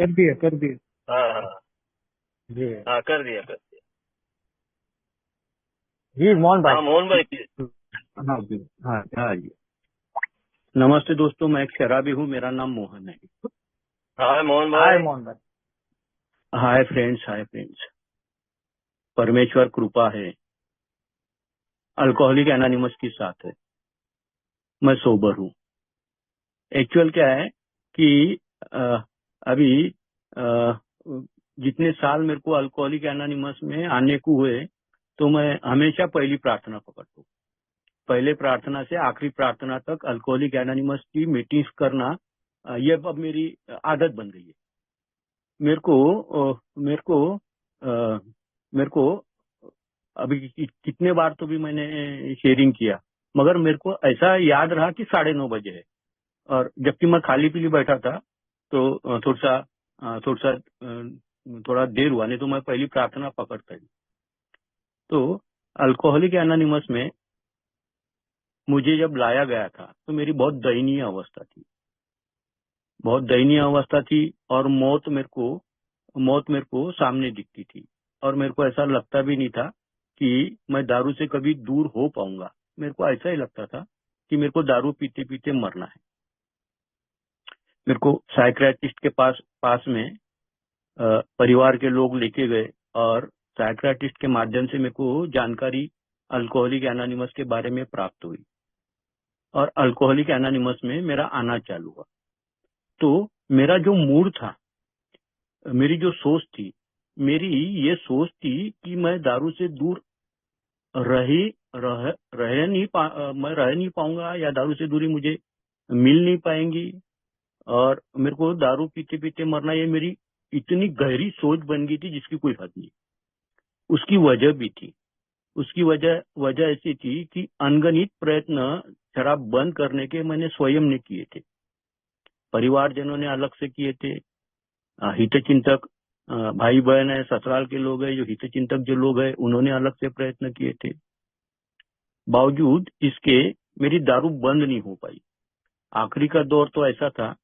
कर दिया कर दिया। हाँ हाँ। जी। हाँ कर दिया कर दिया। जी मोहन भाई। हाँ मोहन भाई। हाँ जी। हाँ हाँ जी। नमस्ते दोस्तों, मैं एक शराबी हूँ, मेरा नाम मोहन है। हाँ मोहन हाय भाई। मोहन भाई। Hi friends, hi friends. परमेश्वर कृपा है, अल्कोहलिक एनोनिमस के साथ है। मैं सोबर हूँ। एक्चुअल क्या है कि अभी जितने साल मेरे को अल्कोहलिक एनोनिमस में आने को हुए, तो मैं हमेशा पहली प्रार्थना पकड़ता हूँ। पहले प्रार्थना से आखिरी प्रार्थना तक अल्कोहलिक एनोनिमस की मीटिंग्स करना, ये अब मेरी आदत बन गई है। मेरे को मेरे को अ, मेरे को अभी कितने बार तो भी मैंने शेयरिंग किया, मगर मेरे को ऐसा याद रहा कि 9:30 बजे है। और जबकि मैं खाली पीली बैठा था, तो थोड़ा देर हुआ, नहीं तो मैं पहली प्रार्थना पकड़ता ही। तो अल्कोहलिक एनोनिमस में मुझे जब लाया गया था, तो मेरी बहुत दयनीय अवस्था थी, बहुत दयनीय अवस्था थी। और मौत मेरे को सामने दिखती थी। और मेरे को ऐसा लगता भी नहीं था कि मैं दारू से कभी दूर हो पाऊंगा। मेरे को ऐसा ही लगता था कि मेरे को दारू पीते पीते मरना है। मेरे को साइकियाट्रिस्ट के पास में परिवार के लोग लेके गए, और साइकियाट्रिस्ट के माध्यम से मेरे को जानकारी अल्कोहलिक एनोनिमस के बारे में प्राप्त हुई, और अल्कोहलिक एनोनिमस में मेरा आना चालू हुआ। तो मेरा जो मूड था, मेरी जो सोच थी, मेरी ये सोच थी कि मैं दारू से दूर रही रह रह नहीं मैं रह नहीं पाऊंगा, या दारू से दूरी मुझे मिल नहीं पाएंगी, और मेरे को दारू पीते पीते मरना, ये मेरी इतनी गहरी सोच बन गई थी जिसकी कोई हद नहीं। उसकी वजह भी थी। उसकी वजह वजह ऐसी थी कि अनगणित प्रयत्न शराब बंद करने के मैंने स्वयं ने किए थे। परिवारजनों ने अलग से किए थे। हितचिंतक भाई बहन है, ससुराल के लोग हैं, जो हितचिंतक जो लोग हैं, उन्होंने अलग से प्रयत्न किए थे। बावजूद इसके मेरी दारू बंद नहीं हो पाई। आखिरी का दौर तो ऐसा था,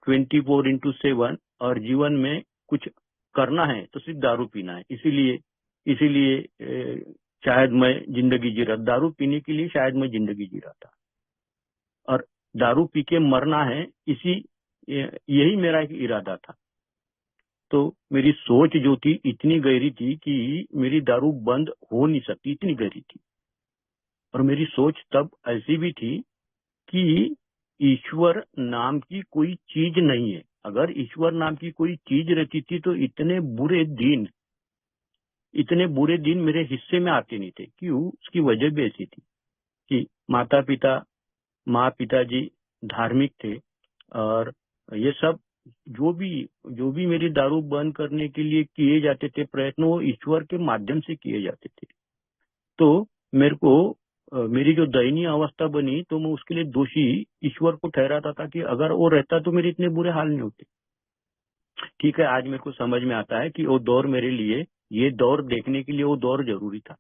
24x7, और जीवन में कुछ करना है तो सिर्फ दारू पीना है। इसीलिए इसीलिए शायद मैं जिंदगी जी रहा, दारू पीने के लिए शायद मैं जिंदगी जी रहा था। और दारू पी के मरना है, यही मेरा एक इरादा था। तो मेरी सोच जो थी इतनी गहरी थी कि मेरी दारू बंद हो नहीं सकती, इतनी गहरी थी। और मेरी सोच तब ऐसी भी थी कि ईश्वर नाम की कोई चीज नहीं है। अगर ईश्वर नाम की कोई चीज रहती थी, तो इतने बुरे दिन मेरे हिस्से में आते नहीं थे। क्यों? उसकी वजह भी ऐसी थी कि माँ पिताजी धार्मिक थे, और ये सब जो भी मेरी दारू बंद करने के लिए किए जाते थे प्रयत्न, वो ईश्वर के माध्यम से किए जाते थे। तो मेरे को मेरी जो दयनीय अवस्था बनी, तो मैं उसके लिए दोषी ईश्वर को ठहराता था कि अगर वो रहता तो मेरे इतने बुरे हाल नहीं होते। ठीक है, आज मेरे को समझ में आता है कि वो दौर मेरे लिए, ये दौर देखने के लिए वो दौर जरूरी था।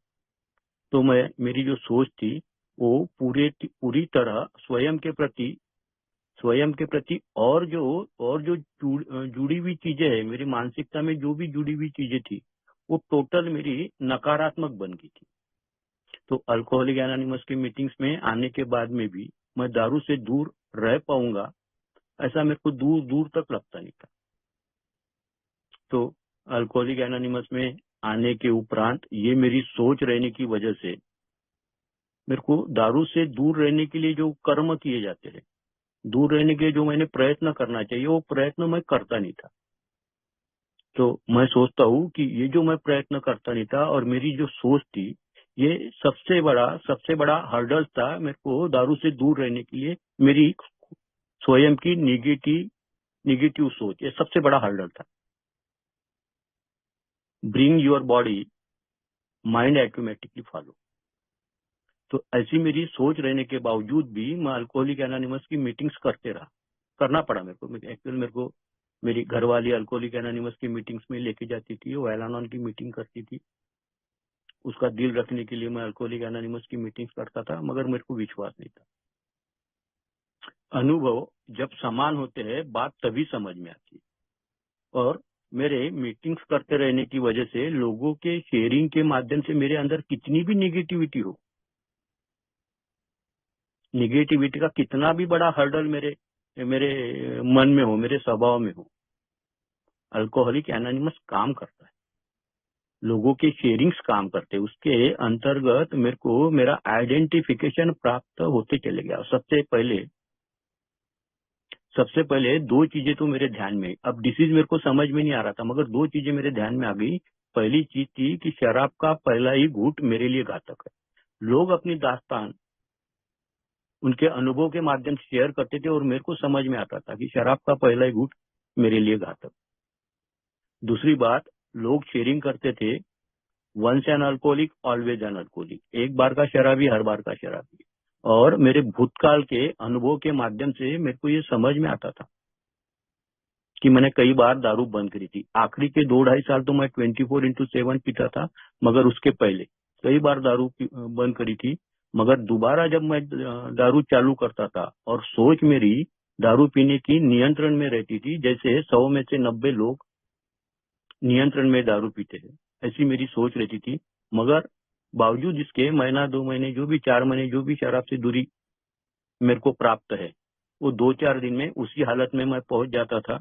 तो मेरी जो सोच थी, वो पूरी तरह स्वयं के प्रति, और जो जुड़ी हुई चीजें है, मेरी मानसिकता में जो भी जुड़ी हुई चीजें थी, वो टोटल मेरी नकारात्मक बन गई थी। तो अल्कोहलिक एनोनिमस की मीटिंग्स में आने के बाद में भी मैं दारू से दूर रह पाऊंगा, ऐसा मेरे को दूर दूर तक लगता नहीं था। तो अल्कोहलिक एनोनिमस में आने के उपरांत, ये मेरी सोच रहने की वजह से, मेरे को दारू से दूर रहने के लिए जो कर्म किए जाते हैं, दूर रहने के लिए जो मैंने प्रयत्न करना चाहिए, वो प्रयत्न मैं करता नहीं था। तो मैं सोचता हूँ कि ये जो मैं प्रयत्न करता नहीं था, और मेरी जो सोच थी, ये सबसे बड़ा हर्डल था मेरे को दारू से दूर रहने के लिए। मेरी स्वयं की निगेटिव सोच, ये सबसे बड़ा हर्डल था। Bring your body, mind automatically follow. तो ऐसी मेरी सोच रहने के बावजूद भी मैं अल्कोहलिक एनोनिमस की मीटिंग्स करना पड़ा मेरे को। एक्चुअल मेरे को मेरी घरवाली अल्कोहलिक एनोनिमस की मीटिंग्स में लेके जाती थी, वो एलानॉन की मीटिंग करती थी। उसका दिल रखने के लिए मैं अल्कोहलिक एनोनिमस की मीटिंग्स करता था, मगर मेरे को विश्वास नहीं था। अनुभव जब समान होते हैं, बात तभी समझ में आती है। और मेरे मीटिंग्स करते रहने की वजह से लोगों के शेयरिंग के माध्यम से मेरे अंदर कितनी भी निगेटिविटी हो, निगेटिविटी का कितना भी बड़ा हर्डल मेरे मेरे मन में हो, मेरे स्वभाव में हो, अल्कोहलिक एनोनिमस काम करता है। लोगों के शेयरिंग्स काम करते हैं, उसके अंतर्गत मेरे को मेरा आइडेंटिफिकेशन प्राप्त होते चले गया। सबसे पहले दो चीजें तो मेरे ध्यान में, अब डिसीज मेरे को समझ में नहीं आ रहा था, मगर दो चीजें मेरे ध्यान में आ गई। पहली चीज थी कि शराब का पहला ही घूंट मेरे लिए घातक है। लोग अपनी दास्तान उनके अनुभव के माध्यम से शेयर करते थे और मेरे को समझ में आता था कि शराब का पहला ही घूंट मेरे लिए घातक। दूसरी बात, लोग शेयरिंग करते थे, once an alcoholic always an alcoholic, एक बार का शराबी हर बार का शराबी। और मेरे भूतकाल के अनुभव के माध्यम से मेरे को ये समझ में आता था कि मैंने कई बार दारू बंद करी थी। आखिरी के 2-2.5 साल तो मैं 24/7 पीता था, मगर उसके पहले कई बार दारू बंद करी थी। मगर दोबारा जब मैं दारू चालू करता था और सोच मेरी दारू पीने की नियंत्रण में रहती थी, जैसे 100 में से 90 लोग नियंत्रण में दारू पीते हैं, ऐसी मेरी सोच रहती थी। मगर बावजूद इसके महीना 2 महीने जो भी 4 महीने जो भी शराब से दूरी मेरे को प्राप्त है, वो 2-4 दिन में उसी हालत में मैं पहुंच जाता था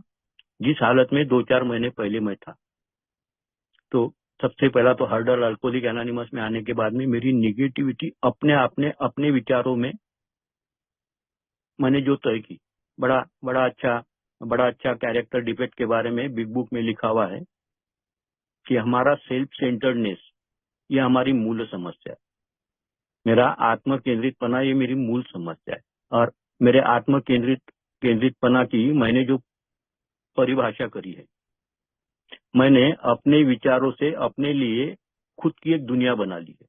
जिस हालत में 2-4 महीने पहले मैं था। तो सबसे पहला तो हर्डल अल्कोहलिक एनोनिमस में आने के बाद में मेरी निगेटिविटी अपने विचारों में मैंने जो तय की, बड़ा अच्छा कैरेक्टर डिफेक्ट के बारे में बिग बुक में लिखा हुआ है कि हमारा सेल्फ सेंटर्डनेस ये हमारी मूल समस्या है। मेरा आत्म केंद्रितपना ये मेरी मूल समस्या है। और मेरे आत्म केंद्रितपना की मैंने जो परिभाषा करी है, मैंने अपने विचारों से अपने लिए खुद की एक दुनिया बना ली है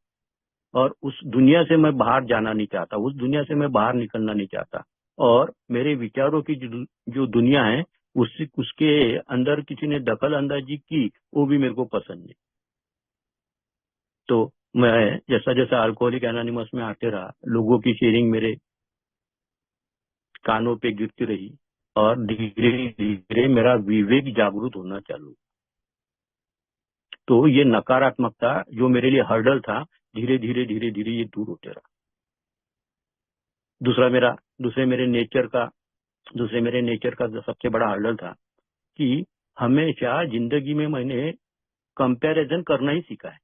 और उस दुनिया से मैं बाहर जाना नहीं चाहता, उस दुनिया से मैं बाहर निकलना नहीं चाहता। और मेरे विचारों की जो दुनिया है उसके अंदर किसी ने दखल अंदाजी की, वो भी मेरे को पसंद नहीं। तो मैं जैसा जैसा अल्कोहलिक एनोनिमस में आते रहा, लोगों की शेयरिंग मेरे कानों पे गिरती रही और धीरे धीरे मेरा विवेक जागृत होना चालू। तो ये नकारात्मकता जो मेरे लिए हर्डल था, धीरे धीरे ये दूर होते रहा। दूसरे मेरे नेचर का जो सबसे बड़ा हर्डल था कि हमेशा जिंदगी में मैंने कंपैरिजन करना ही सीखा है,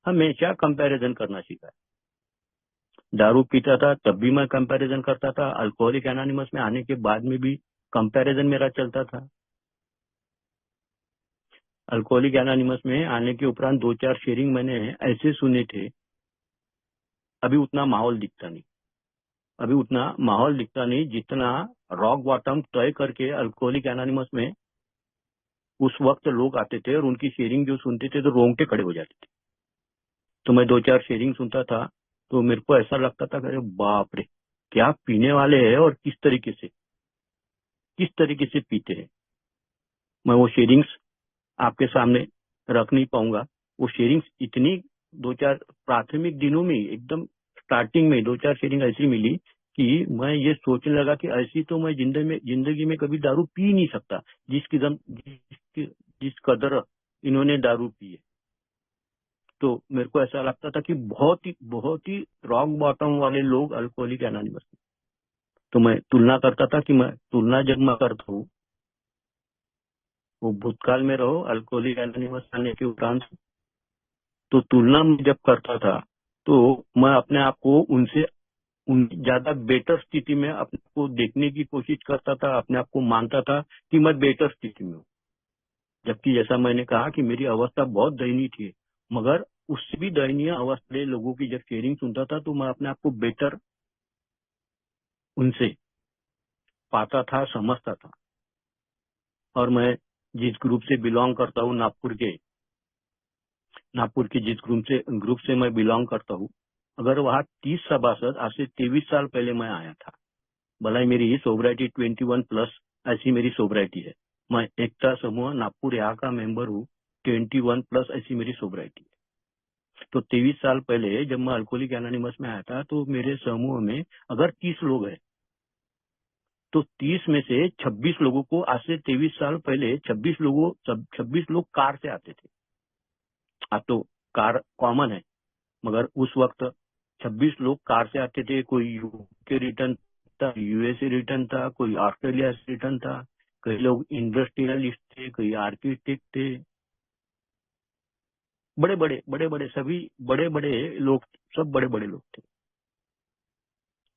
हमेशा कंपैरिजन करना सीखा है। दारू पीता था तब भी मैं कंपैरिजन करता था, अल्कोहलिक एनोनिमस में आने के बाद में भी कंपैरिजन मेरा चलता था। अल्कोहलिक एनोनिमस में आने के उपरांत 2-4 शेयरिंग मैंने ऐसे सुने थे, अभी उतना माहौल दिखता नहीं जितना रॉक बॉटम तय करके अल्कोहलिक एनोनिमस में उस वक्त लोग आते थे और उनकी शेयरिंग जो सुनते थे तो रोंगटे खड़े हो जाते थे। तो मैं 2-4 शेयरिंग सुनता था तो मेरे को ऐसा लगता था, अरे बाप रे, क्या पीने वाले हैं और किस तरीके से पीते हैं। मैं वो शेयरिंग्स आपके सामने रख नहीं पाऊंगा। वो शेयरिंग्स इतनी 2-4 प्राथमिक दिनों में एकदम स्टार्टिंग में 2-4 शेयरिंग ऐसी मिली कि मैं ये सोचने लगा कि ऐसी तो मैं जिंदगी में कभी दारू पी नहीं सकता जिस कदर इन्होंने दारू पी है। तो मेरे को ऐसा लगता था कि बहुत ही रॉक बॉटम वाले लोग अल्कोहलिक एनोनिमस। तो मैं तुलना करता था कि मैं तुलना जब मैं करता हूँ, वो भूतकाल में रहो अल्कोहलिक एनोनिमस आने के उपरांत, तो तुलना में जब करता था तो मैं अपने आप को उनसे ज्यादा बेटर स्थिति में अपने को देखने की कोशिश करता था, अपने आप को मानता था कि मैं बेटर स्थिति में हूँ। जबकि जैसा मैंने कहा कि मेरी अवस्था बहुत दयनीय थी, मगर उससे भी दयनीय अवस्था वाले लोगों की जब शेयरिंग सुनता था तो मैं अपने आप को बेटर उनसे पाता था, समझता था। और मैं जिस ग्रुप से बिलोंग करता हूँ, नागपुर के जिस ग्रुप से मैं बिलोंग करता हूँ, अगर वहाँ 30 सभासद आज से 23 साल पहले मैं आया था। भलाई मेरी सोब्राइटी 21+ ऐसी मेरी सोब्राइटी है। मैं एकता समूह नागपुर यहाँ का मेंबर हूँ, 21+ ऐसी मेरी सोब्राइटी है। तो 23 साल पहले जब मैं अल्कोहलिक एनोनिमस में आया था तो मेरे समूह में अगर 30 लोग हैं तो 30 में से 26 लोगों को, आज से 23 साल पहले 26 लोग कार से आते थे। अब तो कार कॉमन है, मगर उस वक्त 26 लोग कार से आते थे। कोई यूके रिटर्न था, यूएसए रिटर्न था, कोई ऑस्ट्रेलिया से रिटर्न था, कई लोग इंडस्ट्रियलिस्ट थे, कई आर्किटेक्ट थे, बड़े बड़े सभी बड़े बड़े लोग, सब बड़े बड़े लोग थे।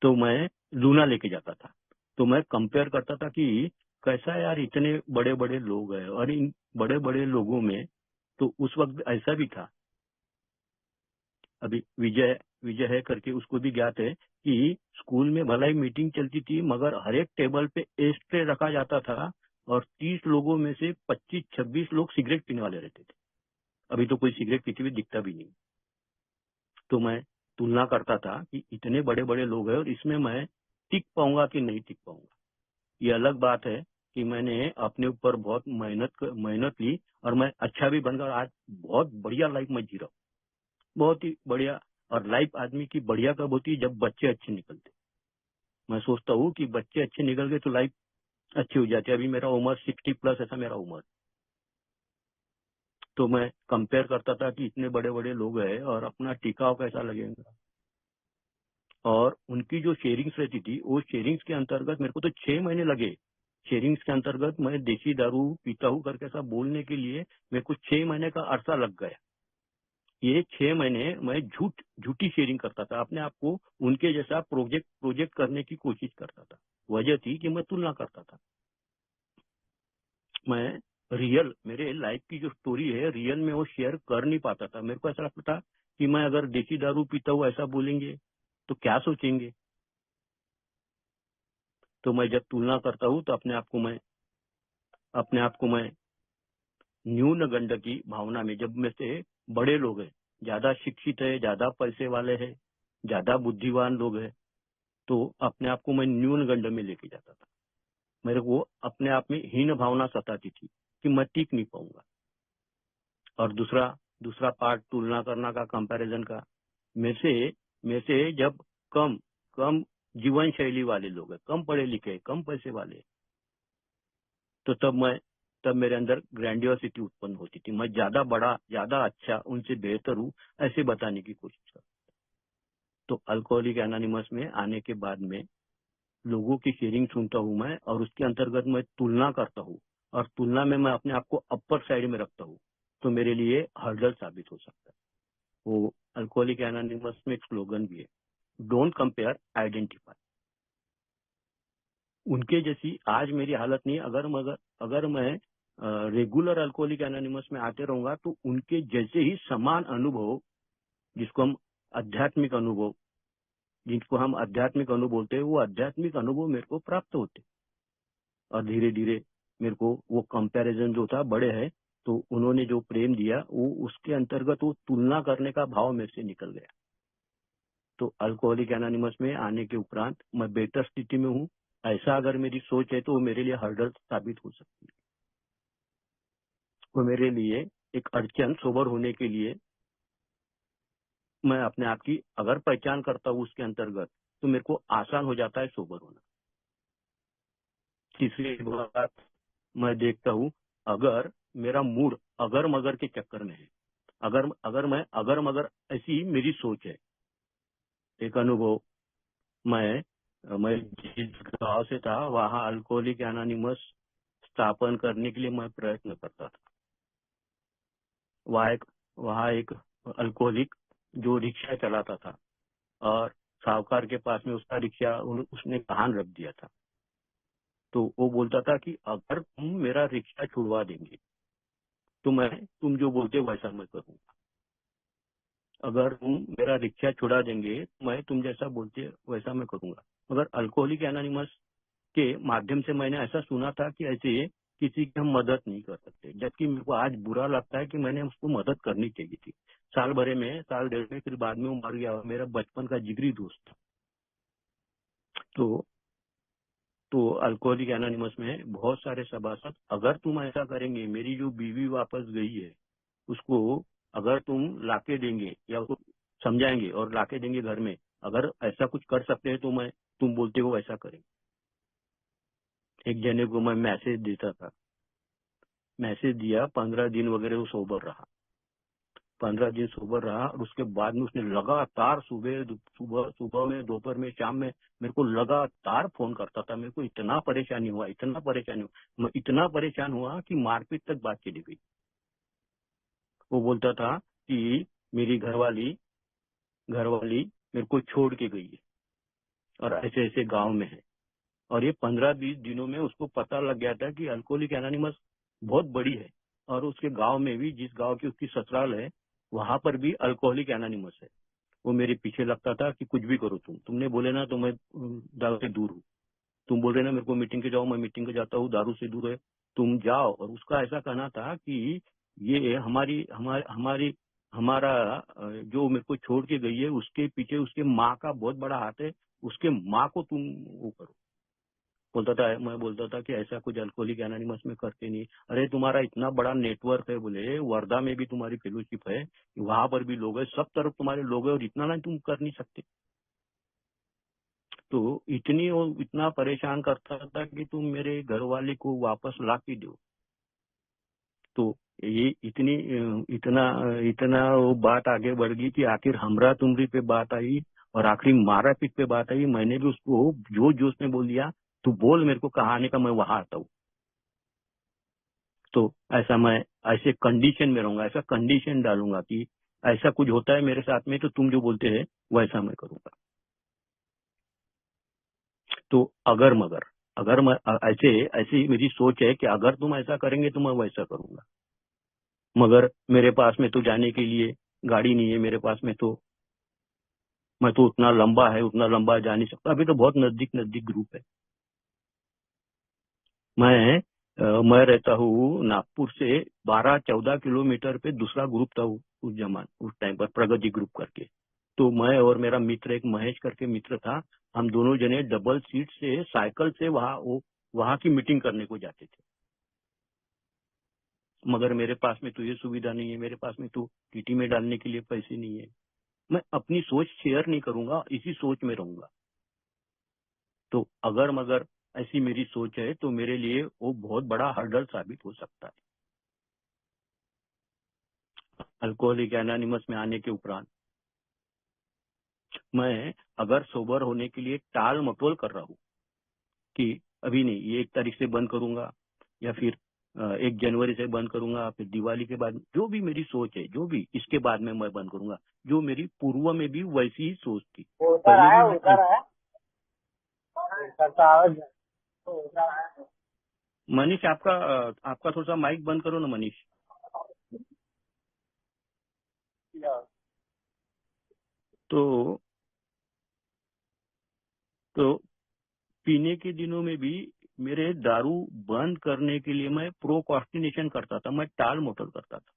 तो मैं लूना लेके जाता था, तो मैं कंपेयर करता था कि कैसा यार इतने बड़े बड़े लोग हैं, और इन बड़े बड़े लोगों में तो उस वक्त ऐसा भी था। अभी विजय विजय है करके उसको भी ज्ञात है कि स्कूल में भला ही मीटिंग चलती थी, मगर हर एक टेबल पे एस्ट्रे रखा जाता था, और 30 लोगों में से 25-26 लोग सिगरेट पीने वाले रहते थे। अभी तो कोई सिगरेट पीते हुए दिखता भी नहीं। तो मैं तुलना करता था कि इतने बड़े बड़े लोग हैं और इसमें मैं टिक पाऊंगा कि नहीं टिक पाऊंगा। ये अलग बात है कि मैंने अपने ऊपर बहुत मेहनत ली, और मैं अच्छा भी बनकर आज बहुत बढ़िया लाइफ में जी रहा हूँ, बहुत ही बढ़िया। और लाइफ आदमी की बढ़िया कब होती है? जब बच्चे अच्छे निकलते। मैं सोचता हूँ कि बच्चे अच्छे निकल गए तो लाइफ अच्छी हो जाती है। अभी मेरा उम्र 60+, ऐसा मेरा उम्र। तो मैं कंपेयर करता था कि इतने बड़े बड़े लोग हैं और अपना टिकाव कैसा लगेगा। और उनकी जो शेयरिंग्स रहती थी, वो शेयरिंग्स के अंतर्गत मेरे को तो 6 महीने लगे। शेयरिंग्स के अंतर्गत मैं देसी दारू पीता हूँ करके ऐसा बोलने के लिए मेरे को 6 महीने का अरसा लग गया। ये 6 महीने मैं झूठी शेयरिंग करता था, अपने आप को उनके जैसा प्रोजेक्ट करने की कोशिश करता था। वजह थी कि मैं तुलना करता था। मैं मेरे लाइफ की जो स्टोरी है रियल में वो शेयर कर नहीं पाता था। मेरे को ऐसा लगता था कि मैं अगर देसी दारू पीता हूँ ऐसा बोलेंगे तो क्या सोचेंगे। तो मैं जब तुलना करता हूँ तो अपने आप को मैं न्यून गंड की भावना में, जब में से बड़े लोग हैं, ज्यादा शिक्षित है, ज्यादा पैसे वाले हैं, ज्यादा बुद्धिमान लोग हैं, तो अपने आप को मैं न्यून गंड में लेके जाता था। मेरे को अपने आप में हीन भावना सताती थी कि मैं टिक नहीं पाऊंगा। और दूसरा पार्ट तुलना करना का, कंपैरिजन का, में से जब कम कम जीवन शैली वाले लोग हैं, कम पढ़े लिखे, कम पैसे वाले, तो तब मेरे अंदर ग्रैंडियोसिटी उत्पन्न होती थी। मैं ज्यादा बड़ा, ज्यादा अच्छा, उनसे बेहतर हूँ ऐसे बताने की कोशिश करता। तो अल्कोहलिक एनोनिमस में आने के बाद में लोगों की शेयरिंग सुनता हूँ मैं, और उसके अंतर्गत मैं तुलना करता हूँ, और तुलना में मैं अपने आप को अपर साइड में रखता हूँ, तो मेरे लिए हर्डल साबित हो सकता है। वो अल्कोहलिक एनोनिमस में एक स्लोगन भी है, डोंट कंपेयर, आइडेंटिफाई। उनके जैसी आज मेरी हालत नहीं। अगर मैं रेगुलर अल्कोहलिक एनोनिमस में आते रहूंगा तो उनके जैसे ही समान अनुभव, जिसको हम आध्यात्मिक अनुभव बोलते हैं, वो आध्यात्मिक अनुभव मेरे को प्राप्त होते। और धीरे धीरे मेरे को वो कंपैरिजन जो था बड़े है, तो उन्होंने जो प्रेम दिया वो उसके अंतर्गत वो तुलना करने का भाव मेरे से निकल गया। तो अल्कोहलिक एनोनिमस में आने के उपरांत मैं बेटर स्थिति में हूँ। ऐसा अगर मेरी सोच है तो वो मेरे लिए हर्डल साबित हो सकती है। वो मेरे लिए एक अड़चन सोबर होने के लिए, मैं अपने आप की अगर पहचान करता हूँ उसके अंतर्गत, तो मेरे को आसान हो जाता है सोबर होना। तीसरी बात मैं देखता हूँ, अगर मेरा मूड अगर मगर के चक्कर में है, अगर मगर ऐसी मेरी सोच है। एक अनुभव, मैं जिस गांव से था वहां अल्कोहलिक एनोनिमस स्थापन करने के लिए मैं प्रयत्न करता था। वहाँ एक अल्कोहलिक जो रिक्शा चलाता था, और साहूकार के पास में उसका रिक्शा उसने कहान रख दिया था। तो वो बोलता था कि अगर तुम मेरा रिक्शा छुड़वा देंगे तो तुम जो बोलते हो वैसा मैं करूंगा। अगर तुम मेरा रिक्शा छुड़ा देंगे तो मैं तुम जैसा बोलते हो वैसा मैं करूंगा। मगर अल्कोहलिक एनोनिमस के माध्यम से मैंने ऐसा सुना था कि ऐसे किसी की हम मदद नहीं कर सकते, जबकि मेरे को आज बुरा लगता है कि मैंने उसको मदद करनी चाहिए थी। साल डेढ़ में, फिर बाद में वो मर गया, मेरा बचपन का जिगरी दोस्त था। तो अल्कोहलिक एनोनिमस में बहुत सारे सभासद, अगर तुम ऐसा करेंगे, मेरी जो बीवी वापस गई है उसको अगर तुम लाके देंगे या उसको समझाएंगे और लाके देंगे घर में, अगर ऐसा कुछ कर सकते हैं तो तुम बोलते हो ऐसा करें। एक जने को मैं मैसेज देता था, मैसेज दिया, 15 दिन वगैरह वो सोबर रहा, 15 दिन सोबर रहा, और उसके बाद में उसने लगातार सुबह सुबह सुबह में, दोपहर में, शाम में मेरे को लगातार फोन करता था। मेरे को इतना परेशानी हुआ, इतना परेशानी हुआ, मैं इतना परेशान हुआ कि मारपीट तक बात चली गई। वो बोलता था कि मेरी घरवाली मेरे को छोड़ के गई है और ऐसे ऐसे गांव में है। और ये 15-20 दिनों में उसको पता लग गया था कि अल्कोहलिक एनोनिमस बहुत बड़ी है, और उसके गांव में भी, जिस गांव की उसकी ससुराल है, वहां पर भी अल्कोहलिक एनोनिमस है। वो मेरे पीछे लगता था कि कुछ भी करो, तुमने बोले ना तो मैं दारू से दूर हूँ, तुम बोल रहे ना मेरे को मीटिंग के जाओ, मैं मीटिंग के जाता हूँ, दारू से दूर है, तुम जाओ। और उसका ऐसा कहना था कि ये हमारा जो मेरे को छोड़ के गई है, उसके पीछे उसके माँ का बहुत बड़ा हाथ है, उसके माँ को तुम वो करो। बोलता था, मैं बोलता था कि ऐसा कुछ अल्कोहलिक एनोनिमस में करते नहीं। अरे तुम्हारा इतना बड़ा नेटवर्क है, बोले वर्धा में भी तुम्हारी फेलोशिप है, वहां पर भी लोग है, सब तरफ तुम्हारे लोग है, और इतना ना तुम कर नहीं सकते। तो इतना परेशान करता था कि तुम मेरे घर वाले को वापस ला के दो। तो ये इतना वो बात आगे बढ़ गई कि आखिर हमरा तुमरी पे बात आई, और आखिरी मारा पीट पे बात आई। मैंने भी उसको जो जोश में बोल दिया, तू बोल मेरे को कहाँ आने का, मैं वहां आता हूँ। तो मैं ऐसे कंडीशन में रहूंगा, ऐसा कंडीशन डालूंगा कि ऐसा कुछ होता है मेरे साथ में तो तुम जो बोलते हैं वैसा मैं करूंगा। तो अगर मैं ऐसी मेरी सोच है कि अगर तुम ऐसा करेंगे तो मैं वैसा करूंगा। मगर मेरे पास में तो जाने के लिए गाड़ी नहीं है, मेरे पास में तो मैं तो उतना लंबा जा नहीं सकता। अभी तो बहुत नजदीक ग्रुप है। मैं रहता हूँ नागपुर से 12-14 किलोमीटर पे, दूसरा ग्रुप था उस टाइम पर, प्रगति ग्रुप करके। तो मैं और मेरा मित्र, एक महेश करके मित्र था, हम दोनों जने डबल सीट से साइकिल से वहां की मीटिंग करने को जाते थे। मगर मेरे पास में तो ये सुविधा नहीं है, मेरे पास में तो टीटी में डालने के लिए पैसे नहीं है। मैं अपनी सोच शेयर नहीं करूंगा, इसी सोच में रहूंगा। तो अगर मगर ऐसी मेरी सोच है तो मेरे लिए वो बहुत बड़ा हर्डल साबित हो सकता है। अल्कोहलिक एनोनिमस में आने के उपरांत मैं अगर सोबर होने के लिए टाल मटोल कर रहा हूँ कि अभी नहीं, ये 1 तारीख से बंद करूंगा, या फिर 1 जनवरी से बंद करूंगा, फिर दिवाली के बाद, जो भी मेरी सोच है, जो भी इसके बाद में मैं बंद करूंगा, जो मेरी पूर्व में भी वैसी ही सोच थी। पहले भी मनीष, आपका थोड़ा सा माइक बंद करो ना मनीष। तो पीने के दिनों में भी मेरे दारू बंद करने के लिए मैं प्रोक्रास्टिनेशन करता था, मैं टाल मटोल करता था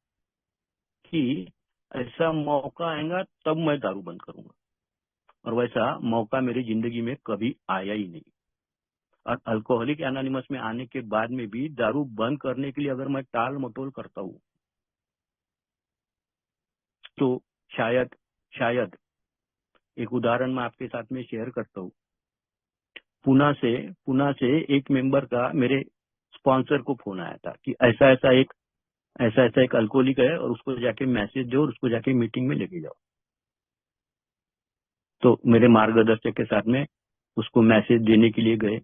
कि ऐसा मौका आएगा तब मैं दारू बंद करूंगा, और वैसा मौका मेरी जिंदगी में कभी आया ही नहीं। और अल्कोहलिक एनोनिमस में आने के बाद में भी दारू बंद करने के लिए अगर मैं टाल मटोल करता हूँ तो शायद एक उदाहरण मैं आपके साथ में शेयर करता हूँ। पुणे से एक मेंबर का मेरे स्पॉन्सर को फोन आया था कि ऐसा ऐसा एक अल्कोहलिक है, और उसको जाके मैसेज दो और उसको जाके मीटिंग में लेके जाओ। तो मेरे मार्गदर्शक के साथ में उसको मैसेज देने के लिए गए।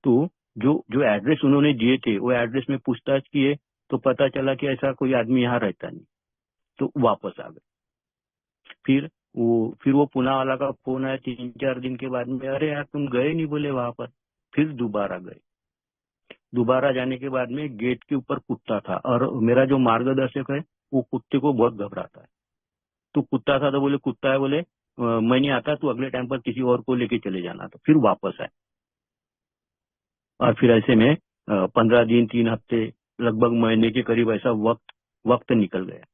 तो जो एड्रेस उन्होंने दिए थे, वो एड्रेस में पूछताछ किए तो पता चला कि ऐसा कोई आदमी यहाँ रहता नहीं। तो वापस आ गए। फिर वो पुणे वाला का फोन आया 3-4 दिन के बाद में, अरे यार तुम गए नहीं बोले वहां पर। फिर दोबारा गए। दोबारा जाने के बाद में गेट के ऊपर कुत्ता था, और मेरा जो मार्गदर्शक है वो कुत्ते को बहुत घबराता है। तो कुत्ता था तो बोले, कुत्ता है, बोले मैं नहीं आता, तू अगले टाइम पर किसी और को लेके चले जाना। तो फिर वापस आए, और फिर ऐसे में 15 दिन, 3 हफ्ते, लगभग महीने के करीब ऐसा वक्त निकल गया।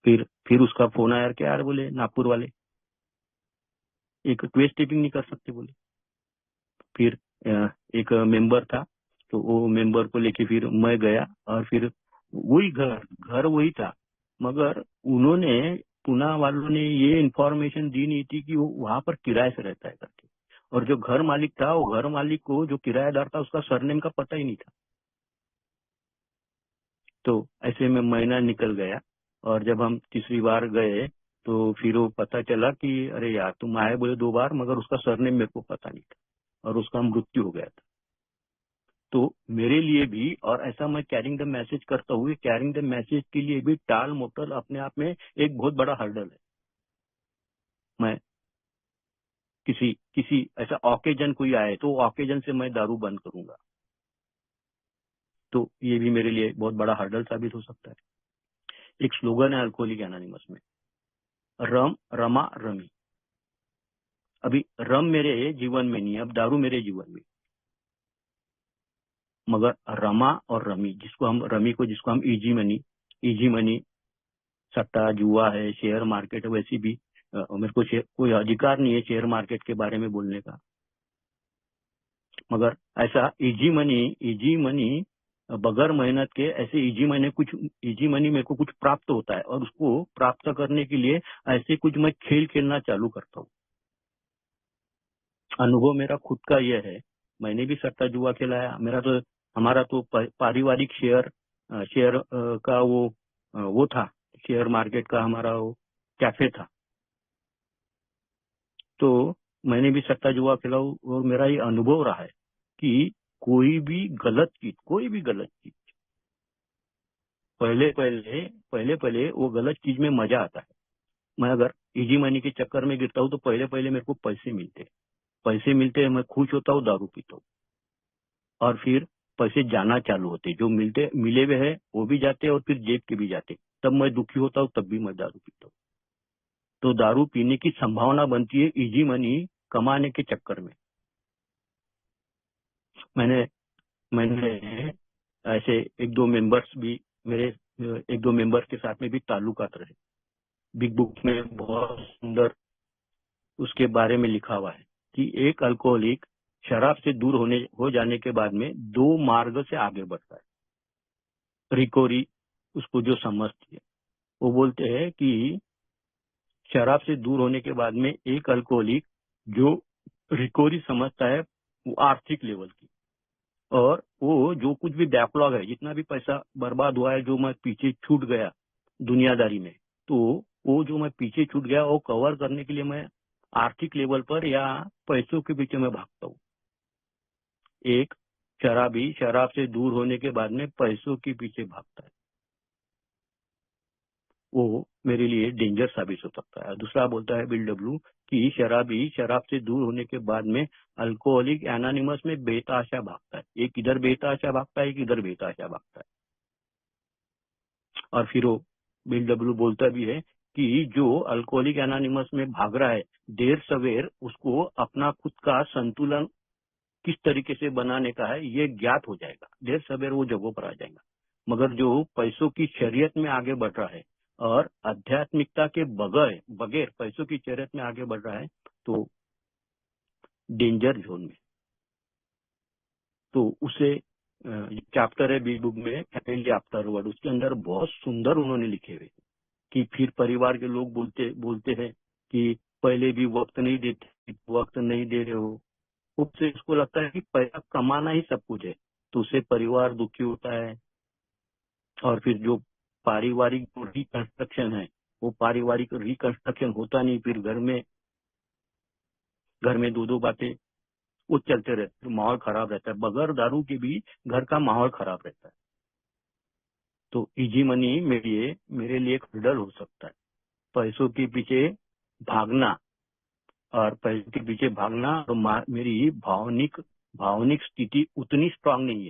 फिर उसका फोन आया कि यार, बोले नागपुर वाले एक ट्वेस्ट टेपिंग नहीं कर सकते बोले। फिर एक मेंबर था, तो वो मेंबर को लेके फिर मैं गया, और फिर वही घर वही था, मगर उन्होंने पुणे वालों ने ये इन्फॉर्मेशन दी नहीं थी कि वो वहां पर किराए से रहता है करके। और जो घर मालिक था, वो घर मालिक को जो किराएदार था उसका सरनेम का पता ही नहीं था। तो ऐसे में महीना निकल गया, और जब हम तीसरी बार गए तो फिर वो पता चला कि अरे यार तुम आए बोले 2 बार, मगर उसका सरनेम मेरे को पता नहीं था और उसका मृत्यु हो गया था। तो मेरे लिए भी, और ऐसा मैं कैरिंग द मैसेज करता हुए, कैरिंग द मैसेज के लिए भी टाल मोटल अपने आप में एक बहुत बड़ा हर्डल है। मैं किसी किसी ऐसा ऑकेजन कोई आए तो ऑकेजन से मैं दारू बंद करूंगा, तो ये भी मेरे लिए बहुत बड़ा हर्डल साबित हो सकता है। एक स्लोगन है अल्कोहलिक एनोनिमस में, रम रमा रमी। अभी रम मेरे जीवन में नहीं है, अब दारू मेरे जीवन में, मगर रमा और रमी, जिसको हम इजी मनी सट्टा जुआ है, शेयर मार्केट है, वैसी भी मेरे को कोई अधिकार नहीं है शेयर मार्केट के बारे में बोलने का। मगर ऐसा इजी मनी बगैर मेहनत के, ऐसे इजी मनी मेरे को कुछ प्राप्त होता है, और उसको प्राप्त करने के लिए ऐसे कुछ मैं खेल खेलना चालू करता हूँ। अनुभव मेरा खुद का यह है, मैंने भी सट्टा जुआ खेला है। हमारा तो पारिवारिक शेयर का वो था, शेयर मार्केट का हमारा वो कैफे था। तो मैंने भी सट्टा जुआ खेला और मेरा ये अनुभव रहा है कि कोई भी गलत चीज पहले पहले वो गलत चीज में मजा आता है। मैं अगर इजी मनी के चक्कर में गिरता हूँ तो पहले पहले मेरे को पैसे मिलते हैं, मैं खुश होता हूँ, दारू पीता हूँ, और फिर पैसे जाना चालू होते, जो मिले हुए हैं वो भी जाते और फिर जेब के भी जाते, तब मैं दुखी होता हूँ, तब भी मैं दारू पीता हूँ। तो दारू पीने की संभावना बनती है इजी मनी कमाने के चक्कर में। मैंने मैंने ऐसे एक दो मेंबर्स के साथ में भी ताल्लुकात रहे। बिग बुक में बहुत सुंदर उसके बारे में लिखा हुआ है कि एक अल्कोहलिक शराब से दूर हो जाने के बाद में 2 मार्ग से आगे बढ़ता है। रिकवरी उसको जो समझती है, वो बोलते हैं कि शराब से दूर होने के बाद में एक अल्कोहलिक जो रिकवरी समझता है वो आर्थिक लेवल की, और वो जो कुछ भी बैकलॉग है, जितना भी पैसा बर्बाद हुआ है, जो मैं पीछे छूट गया दुनियादारी में, तो वो जो मैं पीछे छूट गया वो कवर करने के लिए मैं आर्थिक लेवल पर या पैसों के पीछे मैं भागता हूँ। एक शराबी शराब से दूर होने के बाद में पैसों के पीछे भागता है, वो मेरे लिए डेंजर साबित हो सकता है। दूसरा बोलता है बिल डब्ल्यू कि शराबी शराब से दूर होने के बाद में अल्कोहलिक एनोनिमस में बेतहाशा भागता है, एक इधर बेतहाशा भागता है, एक इधर बेतहाशा भागता है। और फिर वो बिल डब्ल्यू बोलता भी है कि जो अल्कोहलिक एनोनिमस में भाग रहा है, देर सवेर उसको अपना खुद का संतुलन किस तरीके से बनाने का है ये ज्ञात हो जाएगा, देर सवेर वो जगहों पर आ जाएगा। मगर जो पैसों की शरीयत में आगे बढ़ रहा है और आध्यात्मिकता के बगैर पैसों की शरीयत में आगे बढ़ रहा है, तो डेंजर जोन में। तो उसे चैप्टर है बी बुक में, फैमिली आफ्टरवर्ड, उसके अंदर बहुत सुंदर उन्होंने लिखे हुए कि फिर परिवार के लोग बोलते हैं कि पहले भी वक्त नहीं देते, वक्त नहीं दे रहे हो। उससे उसको लगता है कि पैसा कमाना ही सब कुछ है, तो उससे परिवार दुखी होता है। और फिर जो पारिवारिक रिकंस्ट्रक्शन है, वो पारिवारिक रिकंस्ट्रक्शन होता नहीं, फिर घर में दो बातें वो चलते रहते, माहौल खराब रहता है। बगैर दारू के भी घर का माहौल खराब रहता है। तो इजी मनी मेरे लिए एक हर्डल हो सकता है। पैसों के पीछे भागना, और पैसों के पीछे भागना, तो मेरी भावनिक स्थिति उतनी स्ट्रांग नहीं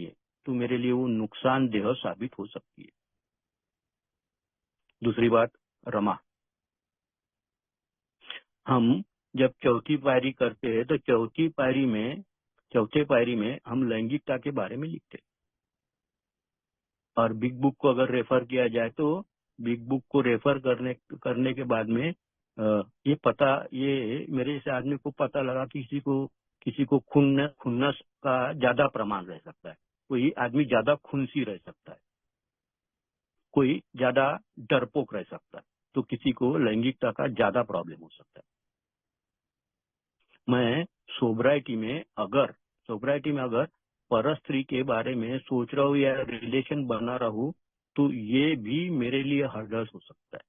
है, तो मेरे लिए वो नुकसानदेह साबित हो सकती है। दूसरी बात, रमा। हम जब चौथी पायरी करते हैं तो चौथे पायरी में हम लैंगिकता के बारे में लिखते हैं। और बिग बुक को अगर रेफर किया जाए तो बिग बुक को रेफर करने के बाद में ये मेरे जैसे आदमी को पता लगा कि किसी को खुन्नस का ज्यादा प्रमाण रह सकता है, कोई आदमी ज्यादा खुनसी रह सकता है, कोई ज्यादा डरपोक रह सकता है, तो किसी को लैंगिकता का ज्यादा प्रॉब्लम हो सकता है। मैं सोब्राइटी में अगर परस्त्री के बारे में सोच रहा हूँ या रिलेशन बना रहा हूँ, तो ये भी मेरे लिए हर्डल्स हो सकता है।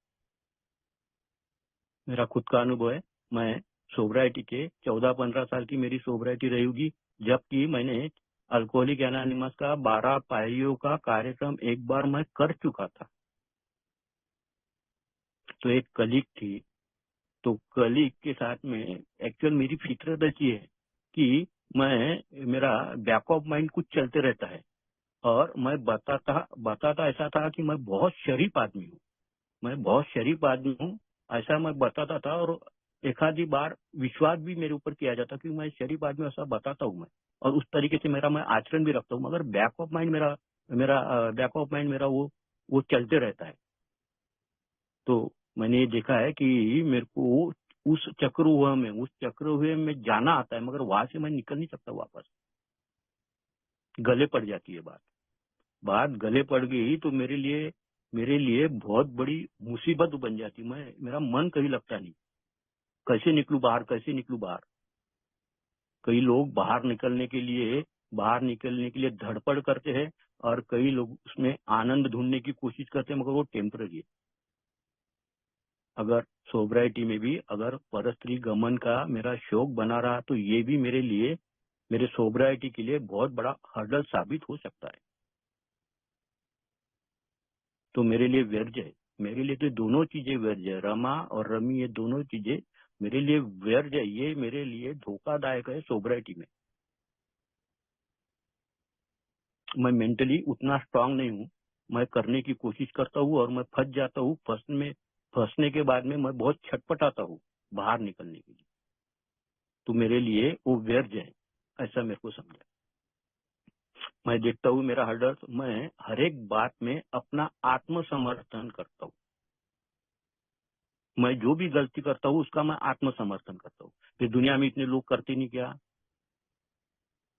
मेरा खुद का अनुभव है। मैं सोब्राइटी के 14-15 साल की मेरी सोब्राइटी रही होगी, जबकि मैंने अल्कोहलिक एनोनिमस का 12 पारियों का कार्यक्रम एक बार मैं कर चुका था। तो एक कलीग थी, तो कलीग के साथ में एक्चुअल मेरी फितरत ऐसी है कि मेरा बैक ऑफ माइंड कुछ चलते रहता है, और मैं बताता ऐसा था कि मैं बहुत शरीफ आदमी हूँ, ऐसा मैं बताता था। और एक आधी बार विश्वास भी मेरे ऊपर किया जाता कि मैं शरीफ आदमी, ऐसा बताता हूँ मैं, और उस तरीके से मैं आचरण भी रखता हूँ, मगर बैक ऑफ माइंड मेरा वो चलते रहता है। तो मैंने ये देखा है कि मेरे को उस चक्रव्यूह में जाना आता है, मगर वहां से मैं निकल नहीं सकता वापस। गले पड़ जाती है बात गले पड़ गई तो मेरे लिए बहुत बड़ी मुसीबत बन जाती। मेरा मन कहीं लगता नहीं, कैसे निकलूं बाहर। कई लोग बाहर निकलने के लिए धड़पड़ करते हैं, और कई लोग उसमें आनंद ढूंढने की कोशिश करते हैं, मगर वो टेम्पररी है। अगर सोब्राइटी में भी अगर परस्त्री गमन का मेरा शौक बना रहा, तो ये भी मेरे सोब्राइटी के लिए बहुत बड़ा हर्डल साबित हो सकता है। तो मेरे लिए व्यर्थ है, मेरे लिए तो दोनों चीजें व्यर्थ है, रमा और रमी, ये दोनों चीजें मेरे लिए व्यर्थ है। ये मेरे लिए धोखादायक है सोब्राइटी में। मैं मेंटली उतना स्ट्रांग नहीं हूँ, मैं करने की कोशिश करता हूँ और मैं फंस जाता हूँ। फंसने के बाद में मैं बहुत छटपटाता हूँ बाहर निकलने के लिए। तो मेरे लिए वो व्यर्थ है, ऐसा मेरे को समझा। मैं देखता हूँ मेरा हर्डल, मैं हर एक बात में अपना आत्मसमर्थन करता हूँ। मैं जो भी गलती करता हूँ उसका मैं आत्मसमर्थन करता हूँ। फिर दुनिया में इतने लोग करते नहीं क्या?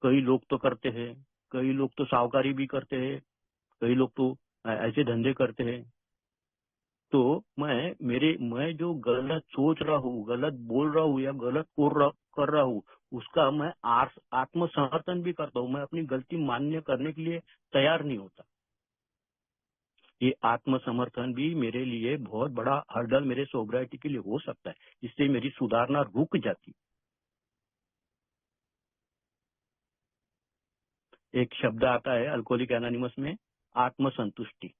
कई लोग तो करते हैं, कई लोग तो साहूकारी भी करते हैं, कई लोग तो ऐसे धंधे करते हैं। तो मैं जो गलत सोच रहा हूँ, गलत बोल रहा हूँ या गलत कर रहा हूँ, उसका मैं आत्मसमर्थन भी करता हूँ। मैं अपनी गलती मान्य करने के लिए तैयार नहीं होता। ये आत्मसमर्थन भी मेरे लिए बहुत बड़ा हर्डल मेरे सोब्राइटी के लिए हो सकता है, जिससे मेरी सुधारना रुक जाती। एक शब्द आता है अल्कोहलिक एनोनिमस में, आत्मसंतुष्टि।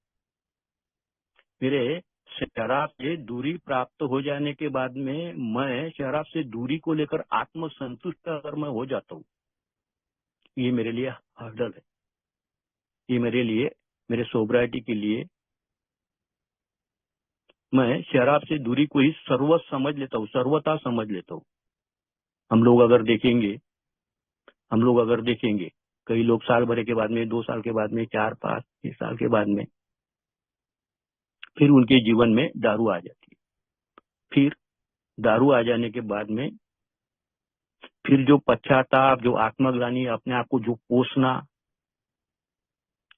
मेरे शराब से दूरी प्राप्त हो जाने के बाद में मैं शराब से दूरी को लेकर आत्मसंतुष्ट अगर मैं हो जाता हूँ, ये मेरे लिए हर्डल है। ये मेरे सोब्राइटी के लिए मैं शराब से दूरी को ही सर्वथा समझ लेता हूँ। हम लोग अगर देखेंगे, कई लोग साल भर के बाद में, 2 साल के बाद में, 4, 5, 6 साल के बाद में फिर उनके जीवन में दारू आ जाती है। फिर दारू आ जाने के बाद में फिर जो पश्चाताप, जो आत्मग्लानि, अपने आप को जो कोसना।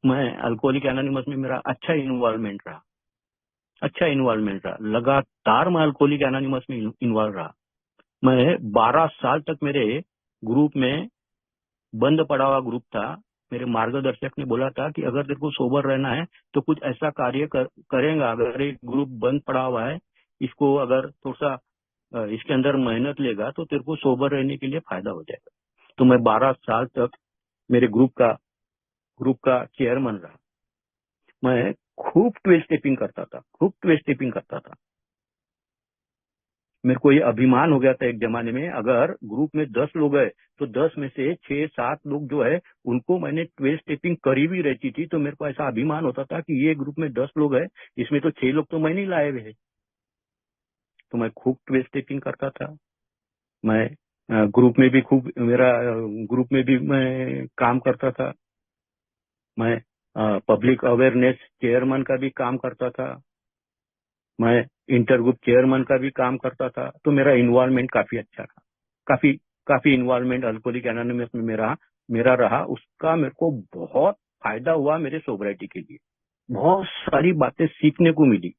मैं अल्कोहलिक एनोनिमस में मेरा अच्छा इन्वॉल्वमेंट रहा। लगातार मैं अल्कोहलिक एनोनिमस में इन्वॉल्व रहा। मैं 12 साल तक मेरे ग्रुप में, बंद पड़ा हुआ ग्रुप था, मेरे मार्गदर्शक ने बोला था कि अगर तेरे को सोबर रहना है तो कुछ ऐसा कार्य करेगा। अगर एक ग्रुप बंद पड़ा हुआ है, इसको अगर थोड़ा सा इसके अंदर मेहनत लेगा तो तेरे को सोबर रहने के लिए फायदा हो जाएगा। तो मैं 12 साल तक मेरे ग्रुप का चेयरमैन रहा। मैं खूब 12 स्टेपिंग करता था। मेरे को ये अभिमान हो गया था एक जमाने में, अगर ग्रुप में 10 लोग है तो 10 में से 6-7 लोग जो है उनको मैंने 12 स्टेपिंग करी भी रहती थी। तो मेरे को ऐसा अभिमान होता था कि ये ग्रुप में 10 लोग है, इसमें तो 6 लोग तो मैं नहीं लाए हुए हैं। तो मैं खूब 12 स्टेपिंग करता था। मैं ग्रुप में भी मैं काम करता था। मैं पब्लिक अवेयरनेस चेयरमैन का भी काम करता था। मैं इंटरग्रुप चेयरमैन का भी काम करता था। तो मेरा इन्वॉल्वमेंट काफी अच्छा था। काफी इन्वॉल्वमेंट अल्कोहलिक एनोनिमस में मेरा रहा। उसका मेरे को बहुत फायदा हुआ मेरे सोब्राइटी के लिए। बहुत सारी बातें सीखने को मिली।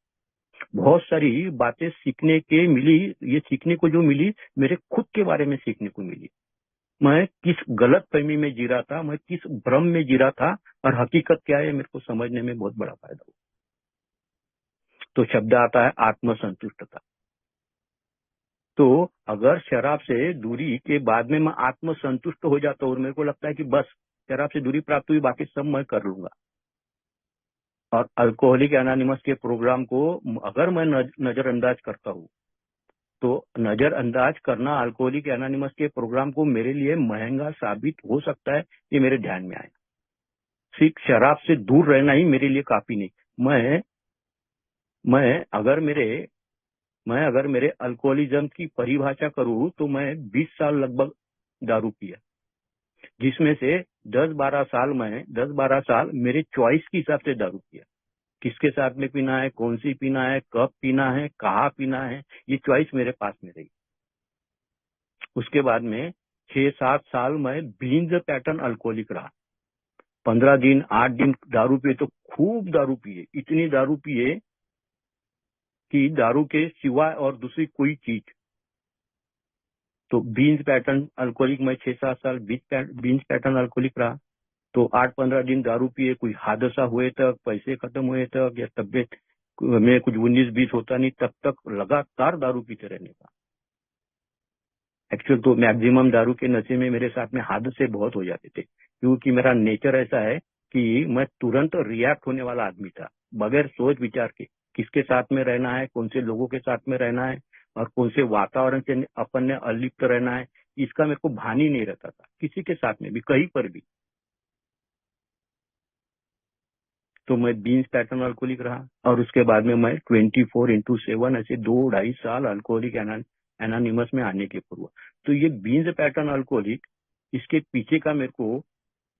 बहुत सारी बातें सीखने के मिली। ये सीखने को जो मिली, मेरे खुद के बारे में सीखने को मिली। मैं किस गलत फहमी में जी रहा था, मैं किस भ्रम में जी रहा था, और हकीकत क्या है मेरे को समझने में बहुत बड़ा फायदा हुआ। तो शब्द आता है आत्मसंतुष्टता। तो अगर शराब से दूरी के बाद में मैं आत्मसंतुष्ट हो जाता हूँ और मेरे को लगता है कि बस शराब से दूरी प्राप्त हुई, बाकी सब मैं कर लूंगा, और अल्कोहलिक एनोनिमस के प्रोग्राम को अगर मैं नजरअंदाज करता हूँ, तो नजरअंदाज करना अल्कोहलिक एनोनिमस के प्रोग्राम को मेरे लिए महंगा साबित हो सकता है। ये मेरे ध्यान में आया। सिर्फ शराब से दूर रहना ही मेरे लिए काफी नहीं। मैं मैं अगर मेरे मैं अगर मेरे अल्कोहलिज्म की परिभाषा करूं, तो मैं 20 साल लगभग दारू पिया, जिसमें से 10-12 साल मेरे चॉइस के हिसाब से दारू पिया। किसके साथ में पीना है, कौन सी पीना है, कब पीना है, कहाँ पीना है, ये चॉइस मेरे पास में रही। उसके बाद में 6-7 साल मैं बींज पैटर्न अल्कोहलिक रहा। 15 दिन 8 दिन दारू पिए तो खूब दारू पिए, इतनी दारू पिए कि दारू के सिवाय और दूसरी कोई चीज। तो बींज पैटर्न अल्कोहलिक मैं 6-7 साल बींज पैटर्न अल्कोहलिक रहा। तो 8-15 दिन दारू पिए, कोई हादसा हुए तक, पैसे खत्म हुए तक, या तबियत में कुछ 19-20 होता नहीं, तब तक लगातार दारू पीते रहने का। एक्चुअल तो मैक्सिमम दारू के नशे में मेरे साथ में हादसे बहुत हो जाते थे, क्योंकि मेरा नेचर ऐसा है कि मैं तुरंत रिएक्ट होने वाला आदमी था, बगैर सोच विचार के। किसके साथ में रहना है, कौन से लोगों के साथ में रहना है, और कौन से वातावरण से अपन ने अलिप्त रहना है, इसका मेरे को भान ही नहीं रहता था, किसी के साथ में भी, कहीं पर भी। तो मैं बीन्स पैटर्न अल्कोहलिक रहा, और उसके बाद में मैं 24/7 ऐसे 2-2.5 साल अल्कोहलिक एनोनिमस में आने के पूर्व। तो ये बीन्स पैटर्न अल्कोहलिक, इसके पीछे का मेरे को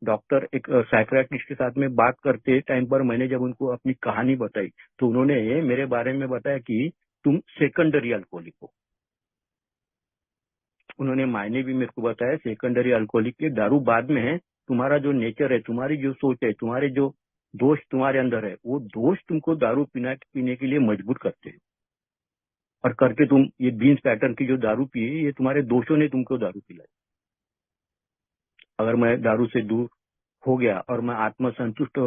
डॉक्टर, एक साइकियाट्रिस्ट के साथ में बात करते टाइम पर मैंने जब उनको अपनी कहानी बताई, तो उन्होंने मेरे बारे में बताया कि तुम सेकेंडरी अल्कोहलिक हो। उन्होंने मायने भी मेरे को बताया सेकेंडरी अल्कोहलिक के। दारू बाद में है, तुम्हारा जो नेचर है, तुम्हारी जो सोच है, तुम्हारे जो दोष तुम्हारे अंदर है, वो दोष तुमको दारू पीने के लिए मजबूर करते हैं, और करके तुम ये बीन्स पैटर्न की जो दारू पिए, ये तुम्हारे दोषों ने तुमको दारू पिलाई। अगर मैं दारू से दूर हो गया और मैं आत्मसंतुष्ट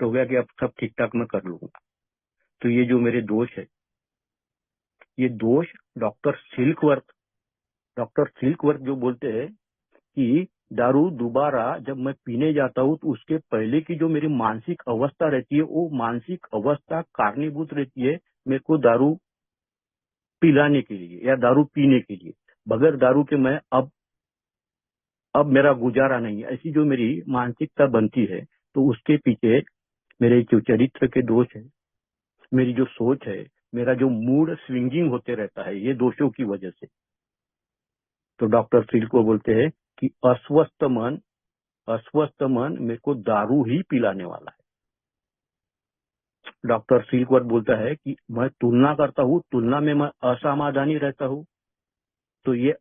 हो गया कि अब सब ठीक ठाक मैं कर लूंगा, तो ये जो मेरे दोष है, ये दोष डॉक्टर सिल्कवर्थ जो बोलते हैं कि दारू दोबारा जब मैं पीने जाता हूँ, तो उसके पहले की जो मेरी मानसिक अवस्था रहती है, वो मानसिक अवस्था कारणीभूत रहती है मेरे को दारू पिलाने के लिए या दारू पीने के लिए। बगैर दारू के मैं अब मेरा गुजारा नहीं है, ऐसी जो मेरी मानसिकता बनती है, तो उसके पीछे मेरे जो चरित्र के दोष है, मेरी जो सोच है, मेरा जो मूड स्विंगिंग होते रहता है, ये दोषों की वजह से। तो डॉक्टर सिल को बोलते हैं कि अस्वस्थ मन मेरे को दारू ही पिलाने वाला है। डॉक्टर सिल्कवर्थ बोलता है कि मैं तुलना करता हूँ, तुलना में मैं असमाधानी रहता हूँ, तो ये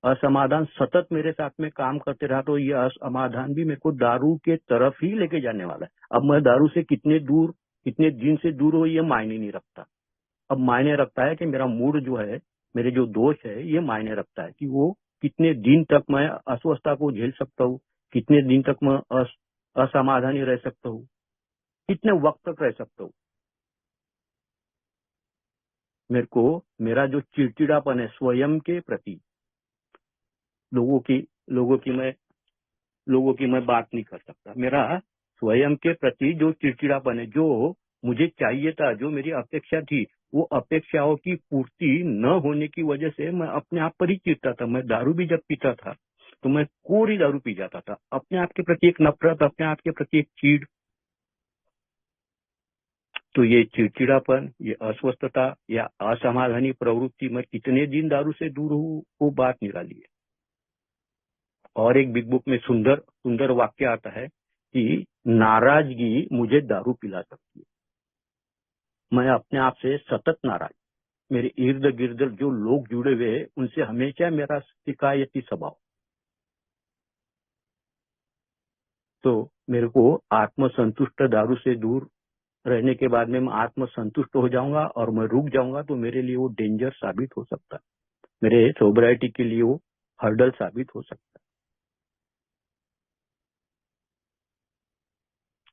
असमाधान सतत मेरे साथ में काम करते रहा, तो ये असमाधान भी मेरे को दारू के तरफ ही लेके जाने वाला है। अब मैं दारू से कितने दिन से दूर हो, ये मायने नहीं रखता। अब मायने रखता है कि मेरा मूड जो है, मेरे जो दोष है, ये मायने रखता है कि वो कितने दिन तक मैं अस्वस्थता को झेल सकता हूँ, कितने दिन तक मैं असमाधानी रह सकता हूँ, कितने वक्त तक रह सकता हूँ। मेरे को मेरा जो चिड़चिड़ापन है स्वयं के प्रति, लोगों की मैं बात नहीं कर सकता। मेरा स्वयं के प्रति जो चिड़चिड़ापन है, जो मुझे चाहिए था, जो मेरी अपेक्षा थी, वो अपेक्षाओं की पूर्ति न होने की वजह से मैं अपने आप पर ही चिढ़ता था। मैं दारू भी जब पीता था, तो मैं कोरी दारू पी जाता था। अपने आप के प्रति एक नफरत, अपने आप के प्रति एक चीड़। तो ये चिड़चिड़ापन, ये अस्वस्थता या असमाधानी प्रवृत्ति, मैं कितने दिन दारू से दूर हूँ, वो बात निराली है। और एक बिग बुक में सुंदर वाक्य आता है कि नाराजगी मुझे दारू पिला सकती है। मैं अपने आप से सतत नाराज, मेरे इर्द गिर्द जो लोग जुड़े हुए हैं, उनसे हमेशा मेरा शिकायती स्वभाव। तो मेरे को आत्मसंतुष्ट दारू से दूर रहने के बाद में मैं आत्म संतुष्ट हो जाऊंगा और मैं रुक जाऊंगा, तो मेरे लिए वो डेंजर साबित हो सकता है, मेरे सोबराइटी के लिए वो हर्डल साबित हो सकता है।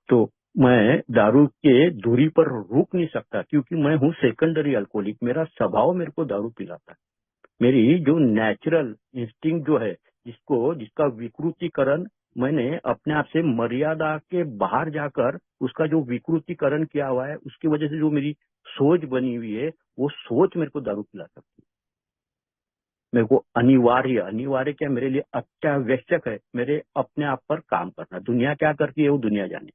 तो मैं दारू के दूरी पर रुक नहीं सकता, क्योंकि मैं हूँ सेकेंडरी अल्कोहलिक। मेरा स्वभाव मेरे को दारू पिलाता है। मेरी जो नेचुरल इंस्टिंक्ट जो है, जिसका विकृतीकरण मैंने अपने आप से मर्यादा के बाहर जाकर उसका जो विकृतीकरण किया हुआ है, उसकी वजह से जो मेरी सोच बनी हुई है, वो सोच मेरे को दारू पिला सकती है। मेरे को अनिवार्य क्या, मेरे लिए अत्यावश्यक है मेरे अपने आप पर काम करना। दुनिया क्या करती है वो दुनिया जाने।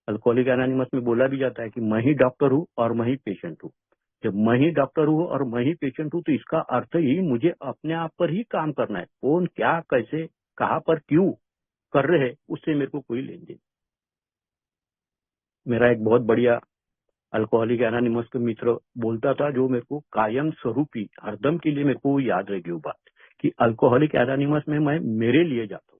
अल्कोहलिक एनोनिमस में बोला भी जाता है कि मैं ही डॉक्टर हूँ और मैं ही पेशेंट हूँ। जब मैं ही डॉक्टर हूँ और मैं ही पेशेंट हूँ, तो इसका अर्थ ही मुझे अपने आप पर ही काम करना है। कौन क्या कैसे कहाँ पर क्यों कर रहे हैं, उससे मेरे को कोई लेन देन। मेरा एक बहुत बढ़िया अल्कोहलिक एनोनिमस का मित्र बोलता था, जो मेरे को कायम स्वरूपी हरदम के लिए मेरे को याद रहेगी वो बात, कि अल्कोहलिक एनोनिमस में मैं मेरे लिए जाता हूँ,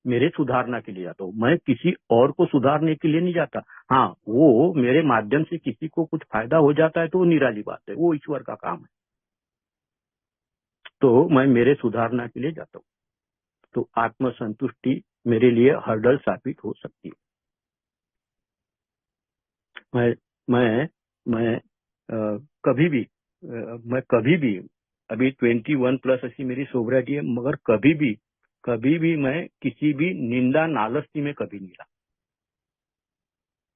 मेरे सुधारना के लिए जाता हूँ। मैं किसी और को सुधारने के लिए नहीं जाता। हाँ, वो मेरे माध्यम से किसी को कुछ फायदा हो जाता है तो वो निराली बात है, वो ईश्वर का काम है। तो मैं मेरे सुधारना के लिए जाता हूँ। तो आत्म संतुष्टि मेरे लिए हर्डल साबित हो सकती है। मैं मैं मैं मैं कभी भी अभी 21+ ऐसी मेरी सोबरिटी है, मगर कभी भी मैं किसी भी निंदा नालस्ती में कभी नहीं रहा।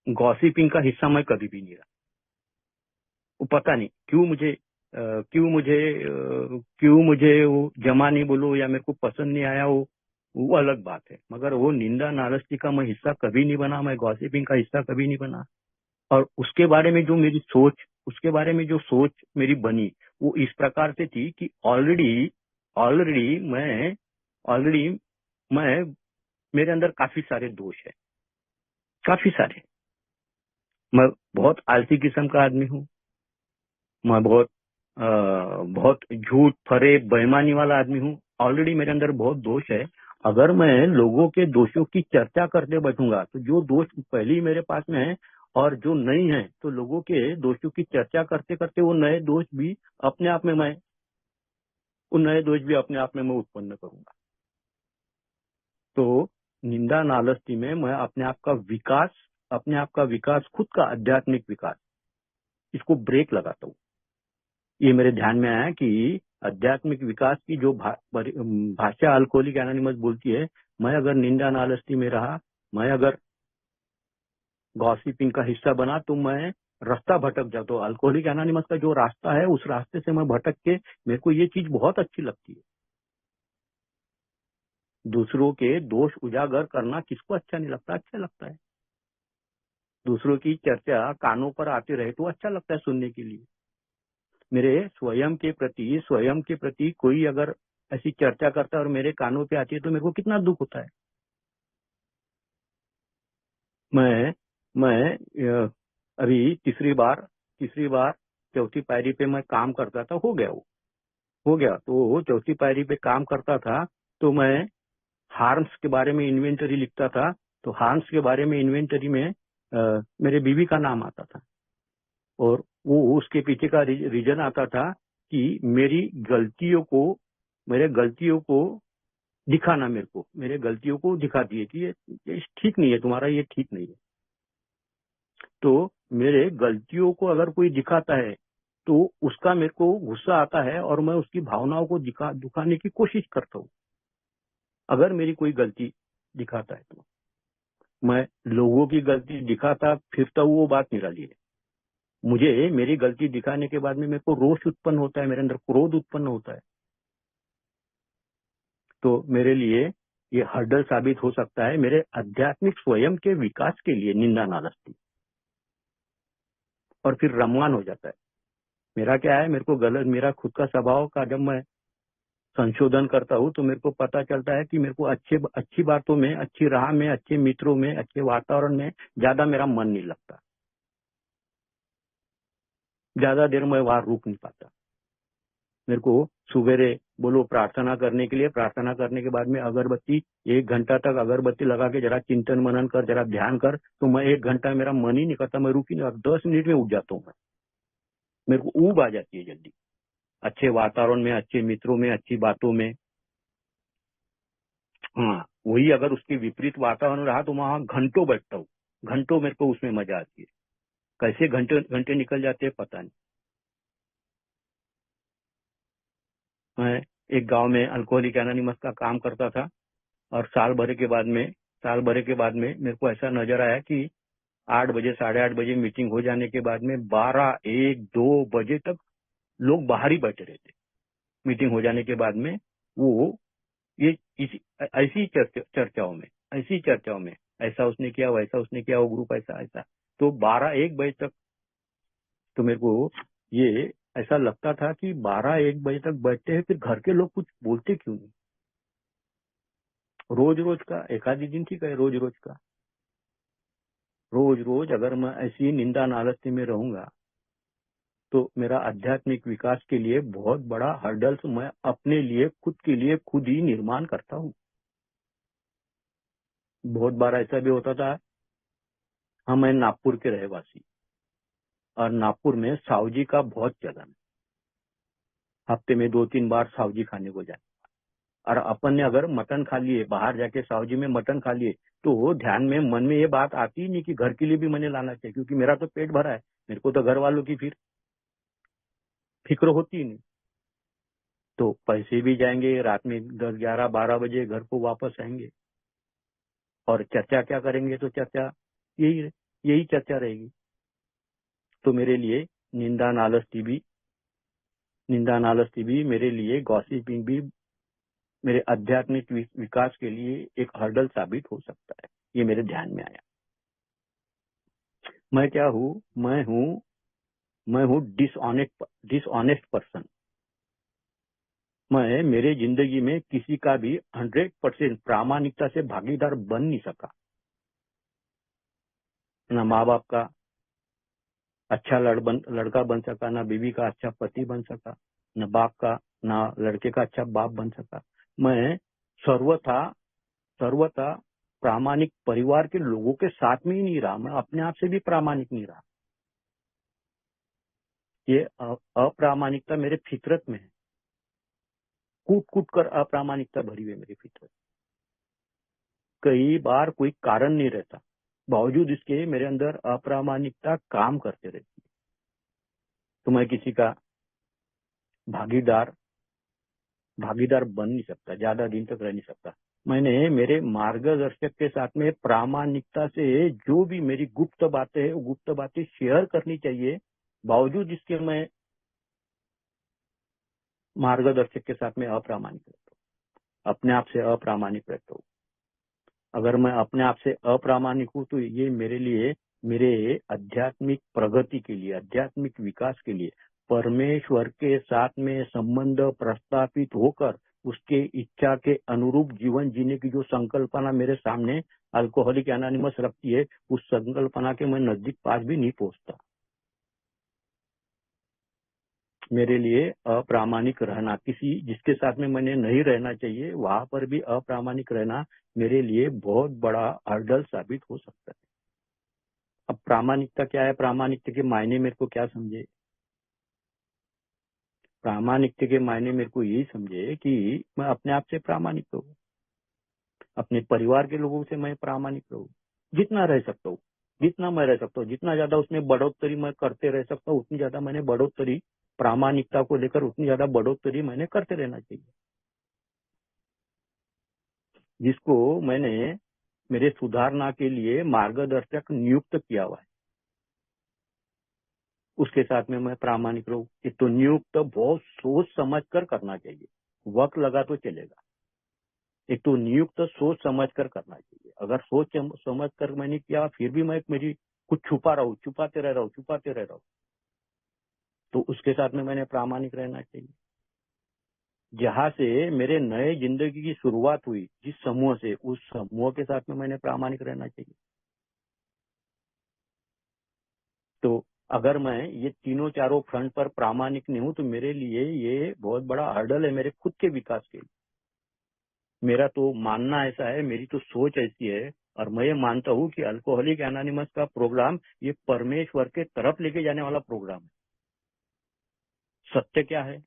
गॉसिपिंग का हिस्सा मैं कभी भी नहीं रहा। वो पता नहीं क्यों मुझे वो जमा नहीं बोलो या मेरे को पसंद नहीं आया, वो अलग बात है। मगर वो निंदा नालस्ती का मैं हिस्सा कभी नहीं बना, मैं गॉसिपिंग का हिस्सा कभी नहीं बना। और उसके बारे में जो सोच मेरी बनी, वो इस प्रकार से थी कि ऑलरेडी मैं मेरे अंदर काफी सारे दोष है, काफी सारे। मैं बहुत आलसी किस्म का आदमी हूँ। मैं बहुत झूठ फरे बेईमानी वाला आदमी हूँ। ऑलरेडी मेरे अंदर बहुत दोष है। अगर मैं लोगों के दोषों की चर्चा करते बैठूंगा, तो जो दोष पहले ही मेरे पास में है और जो नहीं है, तो लोगों के दोषों की चर्चा करते करते वो नए दोष भी अपने आप में मैं उत्पन्न करूंगा। तो निंदा नालस्ती में मैं अपने आप का विकास, खुद का आध्यात्मिक विकास, इसको ब्रेक लगाता हूँ। ये मेरे ध्यान में आया कि आध्यात्मिक विकास की जो भाषा अल्कोहलिक एनोनिमस बोलती है, मैं अगर निंदा नालस्ती में रहा, मैं अगर गॉसिपिंग का हिस्सा बना, तो मैं रास्ता भटक जाता हूँ। अल्कोहलिक एनोनिमस का जो रास्ता है, उस रास्ते से मैं भटक के, मेरे को ये चीज बहुत अच्छी लगती है। दूसरों के दोष उजागर करना किसको अच्छा नहीं लगता? अच्छा लगता है। दूसरों की चर्चा कानों पर आती रहे तो अच्छा लगता है सुनने के लिए। मेरे स्वयं के प्रति कोई अगर ऐसी चर्चा करता है और मेरे कानों पे आती है, तो मेरे को कितना दुख होता है। मैं अभी तीसरी बार चौथी पायरी पे मैं काम करता था, हो गया। तो चौथी पायरी पे काम करता था, तो मैं हार्म्स के बारे में इन्वेंटरी लिखता था। तो हार्म्स के बारे में इन्वेंटरी में मेरे बीवी का नाम आता था, और वो उसके पीछे का रीजन आता था कि मेरे गलतियों को दिखाना, मेरे गलतियों को दिखा दिए कि ये ठीक नहीं है, तुम्हारा ये ठीक नहीं है। तो मेरे गलतियों को अगर कोई दिखाता है, तो उसका मेरे को गुस्सा आता है और मैं उसकी भावनाओं को दिखाने की कोशिश करता हूँ। अगर मेरी कोई गलती दिखाता है, तो मैं लोगों की गलती दिखाता फिरता हूँ, वो बात निराली है। मुझे मेरी गलती दिखाने के बाद में मेरे को रोष उत्पन्न होता है, मेरे अंदर क्रोध उत्पन्न होता है। तो मेरे लिए ये हर्डल साबित हो सकता है, मेरे आध्यात्मिक स्वयं के विकास के लिए निंदा नालस्ती, और फिर रममान हो जाता है। मेरा क्या है, मेरा खुद का स्वभाव का जब मैं संशोधन करता हूँ, तो मेरे को पता चलता है कि मेरे को अच्छी बातों में, अच्छी राह में, अच्छे मित्रों में, अच्छे वातावरण में ज्यादा मेरा मन नहीं लगता। ज्यादा देर मैं वहां रुक नहीं पाता। मेरे को सुबेरे बोलो प्रार्थना करने के लिए, प्रार्थना करने के बाद में अगरबत्ती 1 घंटा तक अगरबत्ती लगा के जरा चिंतन मनन कर, जरा ध्यान कर, तो मैं 1 घंटा मेरा मन ही नहीं करता, मैं रुक ही नहीं, 10 मिनट में उठ जाता हूँ मैं। मेरे को ऊब आ जाती है जल्दी, अच्छे वातावरण में, अच्छे मित्रों में, अच्छी बातों में। हाँ, वही अगर उसके विपरीत वातावरण रहा तो वहां घंटों बैठता हूँ, घंटों मेरे को उसमें मजा आती है। कैसे घंटे घंटे निकल जाते हैं पता नहीं। मैं एक गांव में अल्कोहलिक एनोनिमस का काम करता था, और साल भर के बाद में मेरे को ऐसा नजर आया कि 8 बजे 8:30 बजे मीटिंग हो जाने के बाद में 12, 1, 2 बजे तक लोग बाहर ही बैठे रहते। मीटिंग हो जाने के बाद में वो ये ऐसी चर्चाओं में ऐसा उसने किया, वैसा उसने किया, वो ग्रुप ऐसा ऐसा, तो 12, 1 बजे तक तो मेरे को ये ऐसा लगता था कि 12, 1 बजे तक बैठते हैं, फिर घर के लोग कुछ बोलते क्यों नहीं? रोज रोज का, एक आधी दिन ठीक है, रोज रोज का, रोज रोज अगर मैं ऐसी निंदा नालस्ती में रहूंगा तो मेरा आध्यात्मिक विकास के लिए बहुत बड़ा हर्डल्स मैं अपने लिए, खुद के लिए खुद ही निर्माण करता हूँ। बहुत बार ऐसा भी होता था, हम है नागपुर के रहवासी, और नागपुर में सावजी का बहुत चलन है, हफ्ते में 2-3 बार सावजी खाने को जाए। और अपन ने अगर मटन खा लिए, बाहर जाके सावजी में मटन खा लिए, तो ध्यान में, मन में ये बात आती ही नहीं कि घर के लिए भी मैंने लाना चाहिए, क्योंकि मेरा तो पेट भरा है, मेरे को तो घर वालों की फिर फिक्र होती ही नहीं। तो पैसे भी जाएंगे, रात में 10, 11, 12 बजे घर को वापस आएंगे, और चर्चा क्या करेंगे? तो चर्चा यही यही चर्चा रहेगी। तो मेरे लिए निंदा नालस्ती भी मेरे लिए, गॉसिपिंग भी मेरे आध्यात्मिक विकास के लिए एक हर्डल साबित हो सकता है। ये मेरे ध्यान में आया। मैं क्या हूँ? मैं हूँ डिसऑनेस्ट पर्सन। मैं मेरे जिंदगी में किसी का भी 100% प्रामाणिकता से भागीदार बन नहीं सका। ना माँ बाप का अच्छा लड़का बन सका, ना बीवी का अच्छा पति बन सका, न बाप का, ना लड़के का अच्छा बाप बन सका। मैं सर्वथा प्रामाणिक परिवार के लोगों के साथ में ही नहीं रहा, मैं अपने आप से भी प्रामाणिक नहीं रहा। ये अप्रामाणिकता मेरे फितरत में है, कूट कूट कर अप्रामाणिकता भरी हुई मेरी फितरत। कई बार कोई कारण नहीं रहता, बावजूद इसके मेरे अंदर अप्रामाणिकता काम करते रहती है। तो मैं किसी का भागीदार बन नहीं सकता, ज्यादा दिन तक रह नहीं सकता। मैंने मेरे मार्गदर्शक के साथ में प्रामाणिकता से जो भी मेरी गुप्त बातें है, वो गुप्त बातें शेयर करनी चाहिए, बावजूद इसके मैं मार्गदर्शक के साथ में अप्रामाणिक रहता हूँ, अपने आप से अप्रामाणिक रहता हूँ। अगर मैं अपने आप से अप्रामाणिक हूँ तो ये मेरे लिए, मेरे आध्यात्मिक प्रगति के लिए, आध्यात्मिक विकास के लिए, परमेश्वर के साथ में संबंध प्रस्थापित होकर उसके इच्छा के अनुरूप जीवन जीने की जो संकल्पना मेरे सामने अल्कोहलिक एनोनिमस रखती है, उस संकल्पना के मैं नजदीक पास भी नहीं पहुंचता। मेरे लिए अप्रामाणिक रहना, किसी जिसके साथ में मैंने नहीं रहना चाहिए वहां पर भी अप्रामाणिक रहना मेरे लिए बहुत बड़ा हर्डल साबित हो सकता है। अब प्रामाणिकता क्या है? प्रामाणिकता के मायने मेरे को क्या समझे? प्रामाणिकता के मायने मेरे को यही समझे कि मैं अपने आप से प्रामाणिक रहूं, अपने परिवार के लोगों से मैं प्रामाणिक रहूं, जितना रह सकता हूँ, जितना मैं रह सकता हूँ, जितना ज्यादा उसमें बढ़ोतरी मैं करते रह सकता हूँ, उतनी ज्यादा मैंने बढ़ोतरी प्रामाणिकता को लेकर, उतनी ज्यादा बढ़ोतरी मैंने करते रहना चाहिए। जिसको मैंने मेरे सुधारना के लिए मार्गदर्शक नियुक्त किया हुआ है, उसके साथ में मैं प्रामाणिक रहूं। एक तो नियुक्त बहुत सोच समझ कर करना चाहिए, वक्त लगा तो चलेगा। एक तो नियुक्त सोच समझ कर करना चाहिए। अगर सोच समझ कर मैंने किया फिर भी मैं मेरी कुछ छुपाते रह रहा हूं, तो उसके साथ में मैंने प्रामाणिक रहना चाहिए। जहां से मेरे नए जिंदगी की शुरुआत हुई, जिस समूह से, उस समूह के साथ में मैंने प्रामाणिक रहना चाहिए। तो अगर मैं ये तीनों चारों फ्रंट पर प्रामाणिक नहीं हूं तो मेरे लिए ये बहुत बड़ा हर्डल है मेरे खुद के विकास के लिए। मेरा तो मानना ऐसा है, मेरी तो सोच ऐसी है, और मैं ये मानता हूँ कि अल्कोहलिक एनोनिमस का प्रोग्राम ये परमेश्वर के तरफ लेके जाने वाला प्रोग्राम है। सत्य क्या है,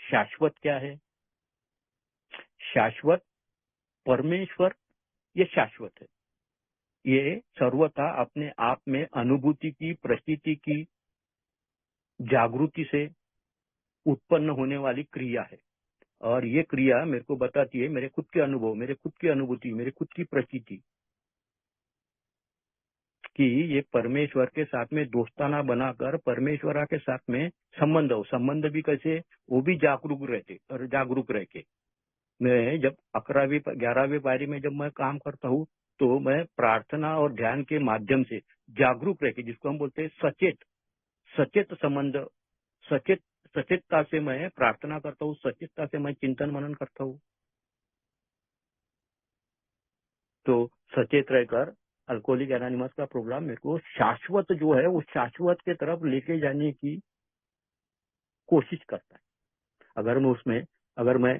शाश्वत क्या है? शाश्वत परमेश्वर, ये शाश्वत है। ये सर्वथा अपने आप में अनुभूति की, प्रतीति की, जागृति से उत्पन्न होने वाली क्रिया है। और ये क्रिया मेरे को बताती है मेरे खुद के अनुभव, मेरे खुद की अनुभूति, मेरे खुद की प्रतीति, कि ये परमेश्वर के साथ में दोस्ताना बनाकर परमेश्वर के साथ में संबंध हो। संबंध भी कैसे, वो भी जागरूक रहते और जागरूक रह के। मैं जब 11वीं पारी में जब मैं काम करता हूँ तो मैं प्रार्थना और ध्यान के माध्यम से जागरूक रह के, जिसको हम बोलते हैं सचेत, सचेत संबंध, सचेत सचेतता से मैं प्रार्थना करता हूँ, सचेतता से मैं चिंतन मनन करता हूँ। तो सचेत रहकर अल्कोहलिक एनोनिमस का प्रोग्राम मेरे को शाश्वत जो है वो शाश्वत के तरफ लेके जाने की कोशिश करता है। अगर मैं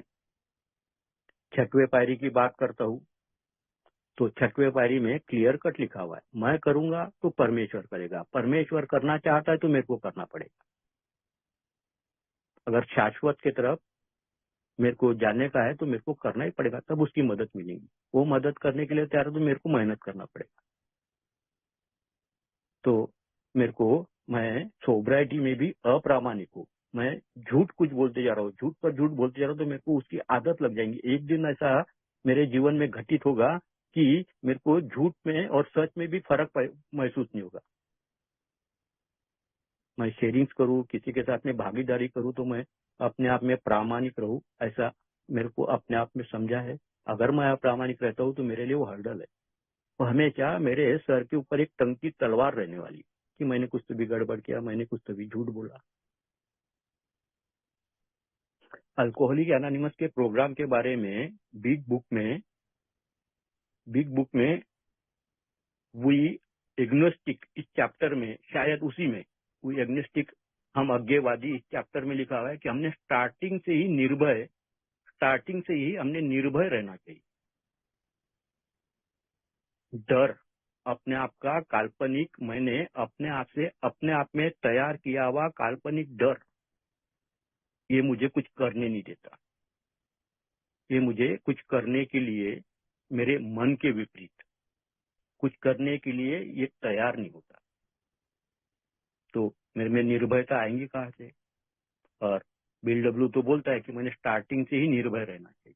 6वें पायरी की बात करता हूँ तो 6वें पायरी में क्लियर कट लिखा हुआ है, मैं करूंगा तो परमेश्वर करेगा, परमेश्वर करना चाहता है तो मेरे को करना पड़ेगा। अगर शाश्वत की तरफ मेरे को जानने का है तो मेरे को करना ही पड़ेगा, तब उसकी मदद मिलेगी। वो मदद करने के लिए तैयार है तो मेरे को मेहनत करना पड़ेगा। तो मेरे को, मैं सोब्राइटी में भी अप्रामाणिक हूँ, मैं झूठ कुछ बोलते जा रहा हूँ, झूठ पर झूठ बोलते जा रहा हूँ, तो मेरे को उसकी आदत लग जाएंगी। एक दिन ऐसा मेरे जीवन में घटित होगा कि मेरे को झूठ में और सच में भी फर्क महसूस नहीं होगा। मैं शेयरिंग्स करूँ, किसी के साथ में भागीदारी करूँ तो मैं अपने आप में प्रामाणिक रहूँ, ऐसा मेरे को अपने आप में समझा है। अगर मैं अप्रामाणिक रहता हूँ तो मेरे लिए वो हर्डल है। वो हमेशा मेरे सर के ऊपर एक टंग की तलवार रहने वाली कि मैंने कुछ तो भी गड़बड़ किया, मैंने कुछ तो भी झूठ बोला। अल्कोहलिक एनोनिमस के प्रोग्राम के बारे में बिग बुक में वी एग्नोस्टिक, इस चैप्टर में, शायद उसी में वी एग्नोस्टिक, हम अज्ञेयवादी, इस चैप्टर में लिखा हुआ है कि हमने स्टार्टिंग से ही हमने निर्भय रहना चाहिए। डर, अपने आप का काल्पनिक, मैंने अपने आप में तैयार किया हुआ काल्पनिक डर, ये मुझे कुछ करने नहीं देता। ये मुझे कुछ करने के लिए, मेरे मन के विपरीत कुछ करने के लिए ये तैयार नहीं होता। तो मेरे में निर्भयता आएंगी कहाँ से? और बिल डब्ल्यू तो बोलता है कि मैंने स्टार्टिंग से ही निर्भय रहना चाहिए।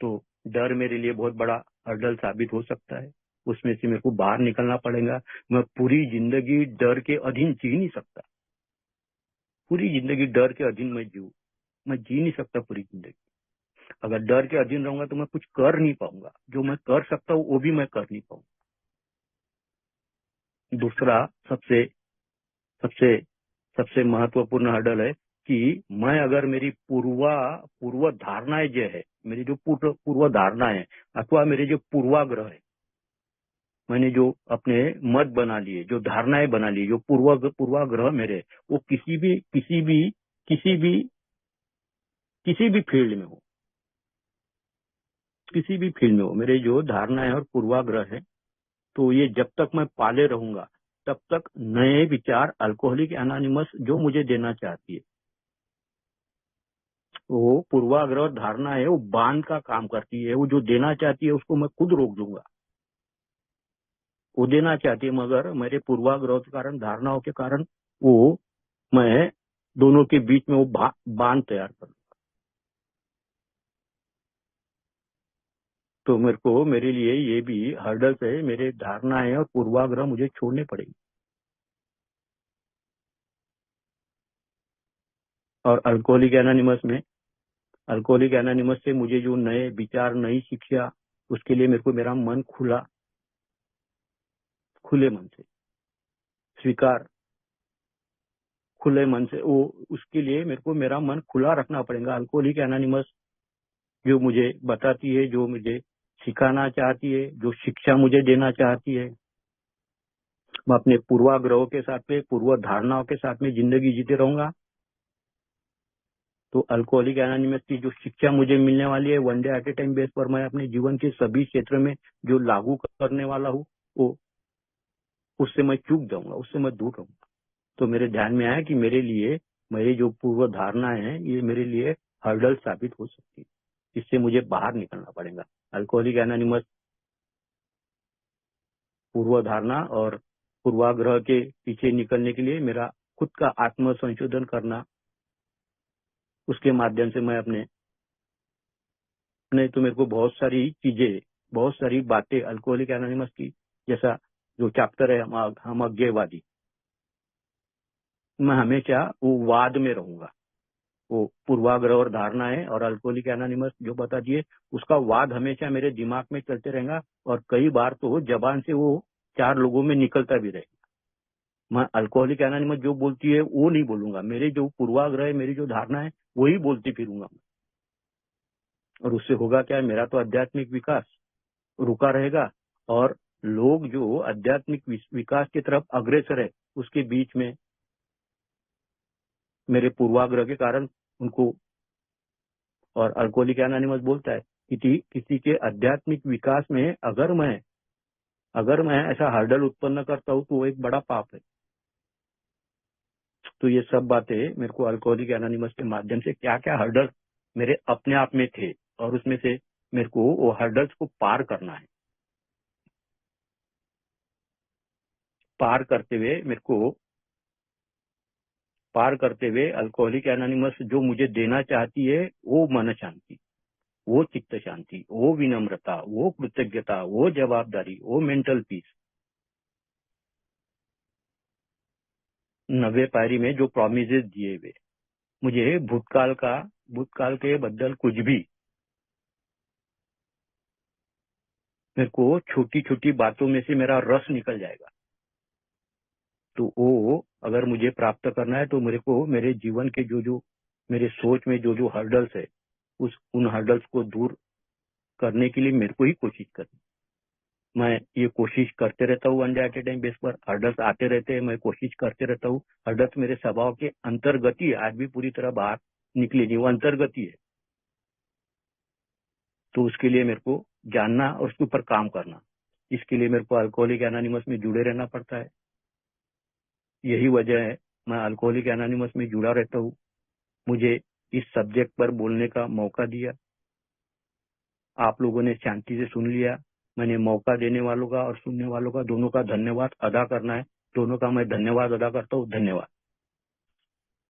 तो डर मेरे लिए बहुत बड़ा हर्डल साबित हो सकता है, उसमें से मेरे को बाहर निकलना पड़ेगा। मैं पूरी जिंदगी डर के अधीन जी नहीं सकता, पूरी जिंदगी डर के अधीन मैं जी नहीं सकता पूरी जिंदगी। अगर डर के अधीन रहूंगा तो मैं कुछ कर नहीं पाऊंगा, जो मैं कर सकता हूँ वो भी मैं कर नहीं पाऊंगा। दूसरा सबसे सबसे सबसे महत्वपूर्ण हर्डल है कि मैं अगर मेरी पूर्व धारणाएं जो है, मेरी जो पूर्व धारणाएं है अथवा मेरे जो पूर्वाग्रह है, मैंने जो अपने मत बना लिए, जो धारणाएं बना ली, जो पूर्वाग्रह मेरे, वो किसी भी फील्ड में हो, किसी भी फील्ड में हो, मेरे जो धारणाएं और पूर्वाग्रह है, तो ये जब तक मैं पाले रहूंगा तब तक नए विचार अल्कोहलिक एनोनिमस जो मुझे देना चाहती है, वो पूर्वाग्रह धारणा है, वो बांध का काम करती है। वो जो देना चाहती है उसको मैं खुद रोक दूंगा। वो देना चाहती है मगर मेरे पूर्वाग्रह के कारण, धारणाओं के कारण, वो मैं दोनों के बीच में वो बांध तैयार कर। तो मेरे लिए ये भी हर्डल्स है, मेरे धारणाएं और पूर्वाग्रह मुझे छोड़ने पड़ेंगे। और अल्कोहलिक एनोनिमस से मुझे जो नए विचार, नई शिक्षा, उसके लिए मेरे को मेरा मन खुले मन से स्वीकार, खुले मन से वो, उसके लिए मेरे को मेरा मन खुला रखना पड़ेगा। अल्कोहलिक एनोनिमस जो मुझे बताती है, जो मुझे सिखाना चाहती है, जो शिक्षा मुझे देना चाहती है, मैं अपने पूर्वाग्रहों के साथ में, पूर्व धारणाओं के साथ में जिंदगी जीते रहूंगा। तो अल्कोहलिक एनोनिमस की जो शिक्षा मुझे मिलने वाली है, one day at A time base पर मैं अपने जीवन के सभी क्षेत्र में जो लागू करने वाला हूँ, वो उससे मैं चूक जाऊंगा, उससे मैं दूर रहूंगा। तो मेरे ध्यान में आया कि मेरे लिए मेरी जो पूर्व धारणाएं हैं, ये मेरे लिए हर्डल साबित हो सकती है। इससे मुझे बाहर निकलना पड़ेगा। अल्कोहलिक एनोनिमस पूर्व धारणा और पूर्वाग्रह के पीछे निकलने के लिए मेरा खुद का आत्म संशोधन करना, उसके माध्यम से मैं अपने तो मेरे को बहुत सारी चीजें, बहुत सारी बातें अल्कोहलिक एनोनिमस की, जैसा जो चैप्टर है हम अज्ञेयवादी, मैं हमेशा वो वाद में रहूंगा। वो पूर्वाग्रह और धारणाएं और अल्कोहलिक एनोनिमस जो बता दिए, उसका वाद हमेशा मेरे दिमाग में चलते रहेगा और कई बार तो जबान से वो 4 लोगों में निकलता भी रहेगा। मैं अल्कोहलिक एनोनिमस जो बोलती है वो नहीं बोलूंगा, मेरे जो पूर्वाग्रह है, मेरी जो धारणा है, वही बोलती फिरूंगा। और उससे होगा क्या, मेरा तो आध्यात्मिक विकास रुका रहेगा और लोग जो आध्यात्मिक विकास की तरफ अग्रसर है, उसके बीच में मेरे पूर्वाग्रह के कारण उनको, और अल्कोहलिक एनोनिमस बोलता है कि किसी के आध्यात्मिक विकास में अगर मैं ऐसा हर्डल उत्पन्न करता हूं तो वो एक बड़ा पाप है। तो ये सब बातें मेरे को अल्कोहलिक एनोनिमस के माध्यम से क्या क्या हर्डल मेरे अपने आप में थे, और उसमें से मेरे को वो हर्डल्स को पार करना है। पार करते हुए अल्कोहलिक एनोनिमस जो मुझे देना चाहती है, वो मन शांति, वो चित्त शांति, वो विनम्रता, वो कृतज्ञता, वो जवाबदारी, वो मेंटल पीस। 90 पायरी में जो प्रोमिसेस दिए हुए, मुझे भूतकाल के बदल कुछ भी, मेरे को छोटी छोटी बातों में से मेरा रस निकल जाएगा। तो वो अगर मुझे प्राप्त करना है तो मेरे को मेरे जीवन के जो मेरे सोच में जो हर्डल्स है, उन हर्डल्स को दूर करने के लिए मेरे को ही कोशिश करनी। मैं ये कोशिश करते रहता हूँ, one day at A time base पर हर्डल्स आते रहते हैं, मैं कोशिश करते रहता हूँ। हर्डल्स मेरे स्वभाव के अंतर्गत ही, आज भी पूरी तरह बाहर निकली नहीं, वो अंतर्गत ही है। तो उसके लिए मेरे को जानना और उसके ऊपर काम करना, इसके लिए मेरे को अल्कोहलिक एनोनिमस में जुड़े रहना पड़ता है। यही वजह है मैं अल्कोहलिक एनोनिमस में जुड़ा रहता हूँ। मुझे इस सब्जेक्ट पर बोलने का मौका दिया, आप लोगों ने शांति से सुन लिया। मैंने मौका देने वालों का और सुनने वालों का, दोनों का धन्यवाद अदा करना है। दोनों का मैं धन्यवाद अदा करता हूँ। धन्यवाद।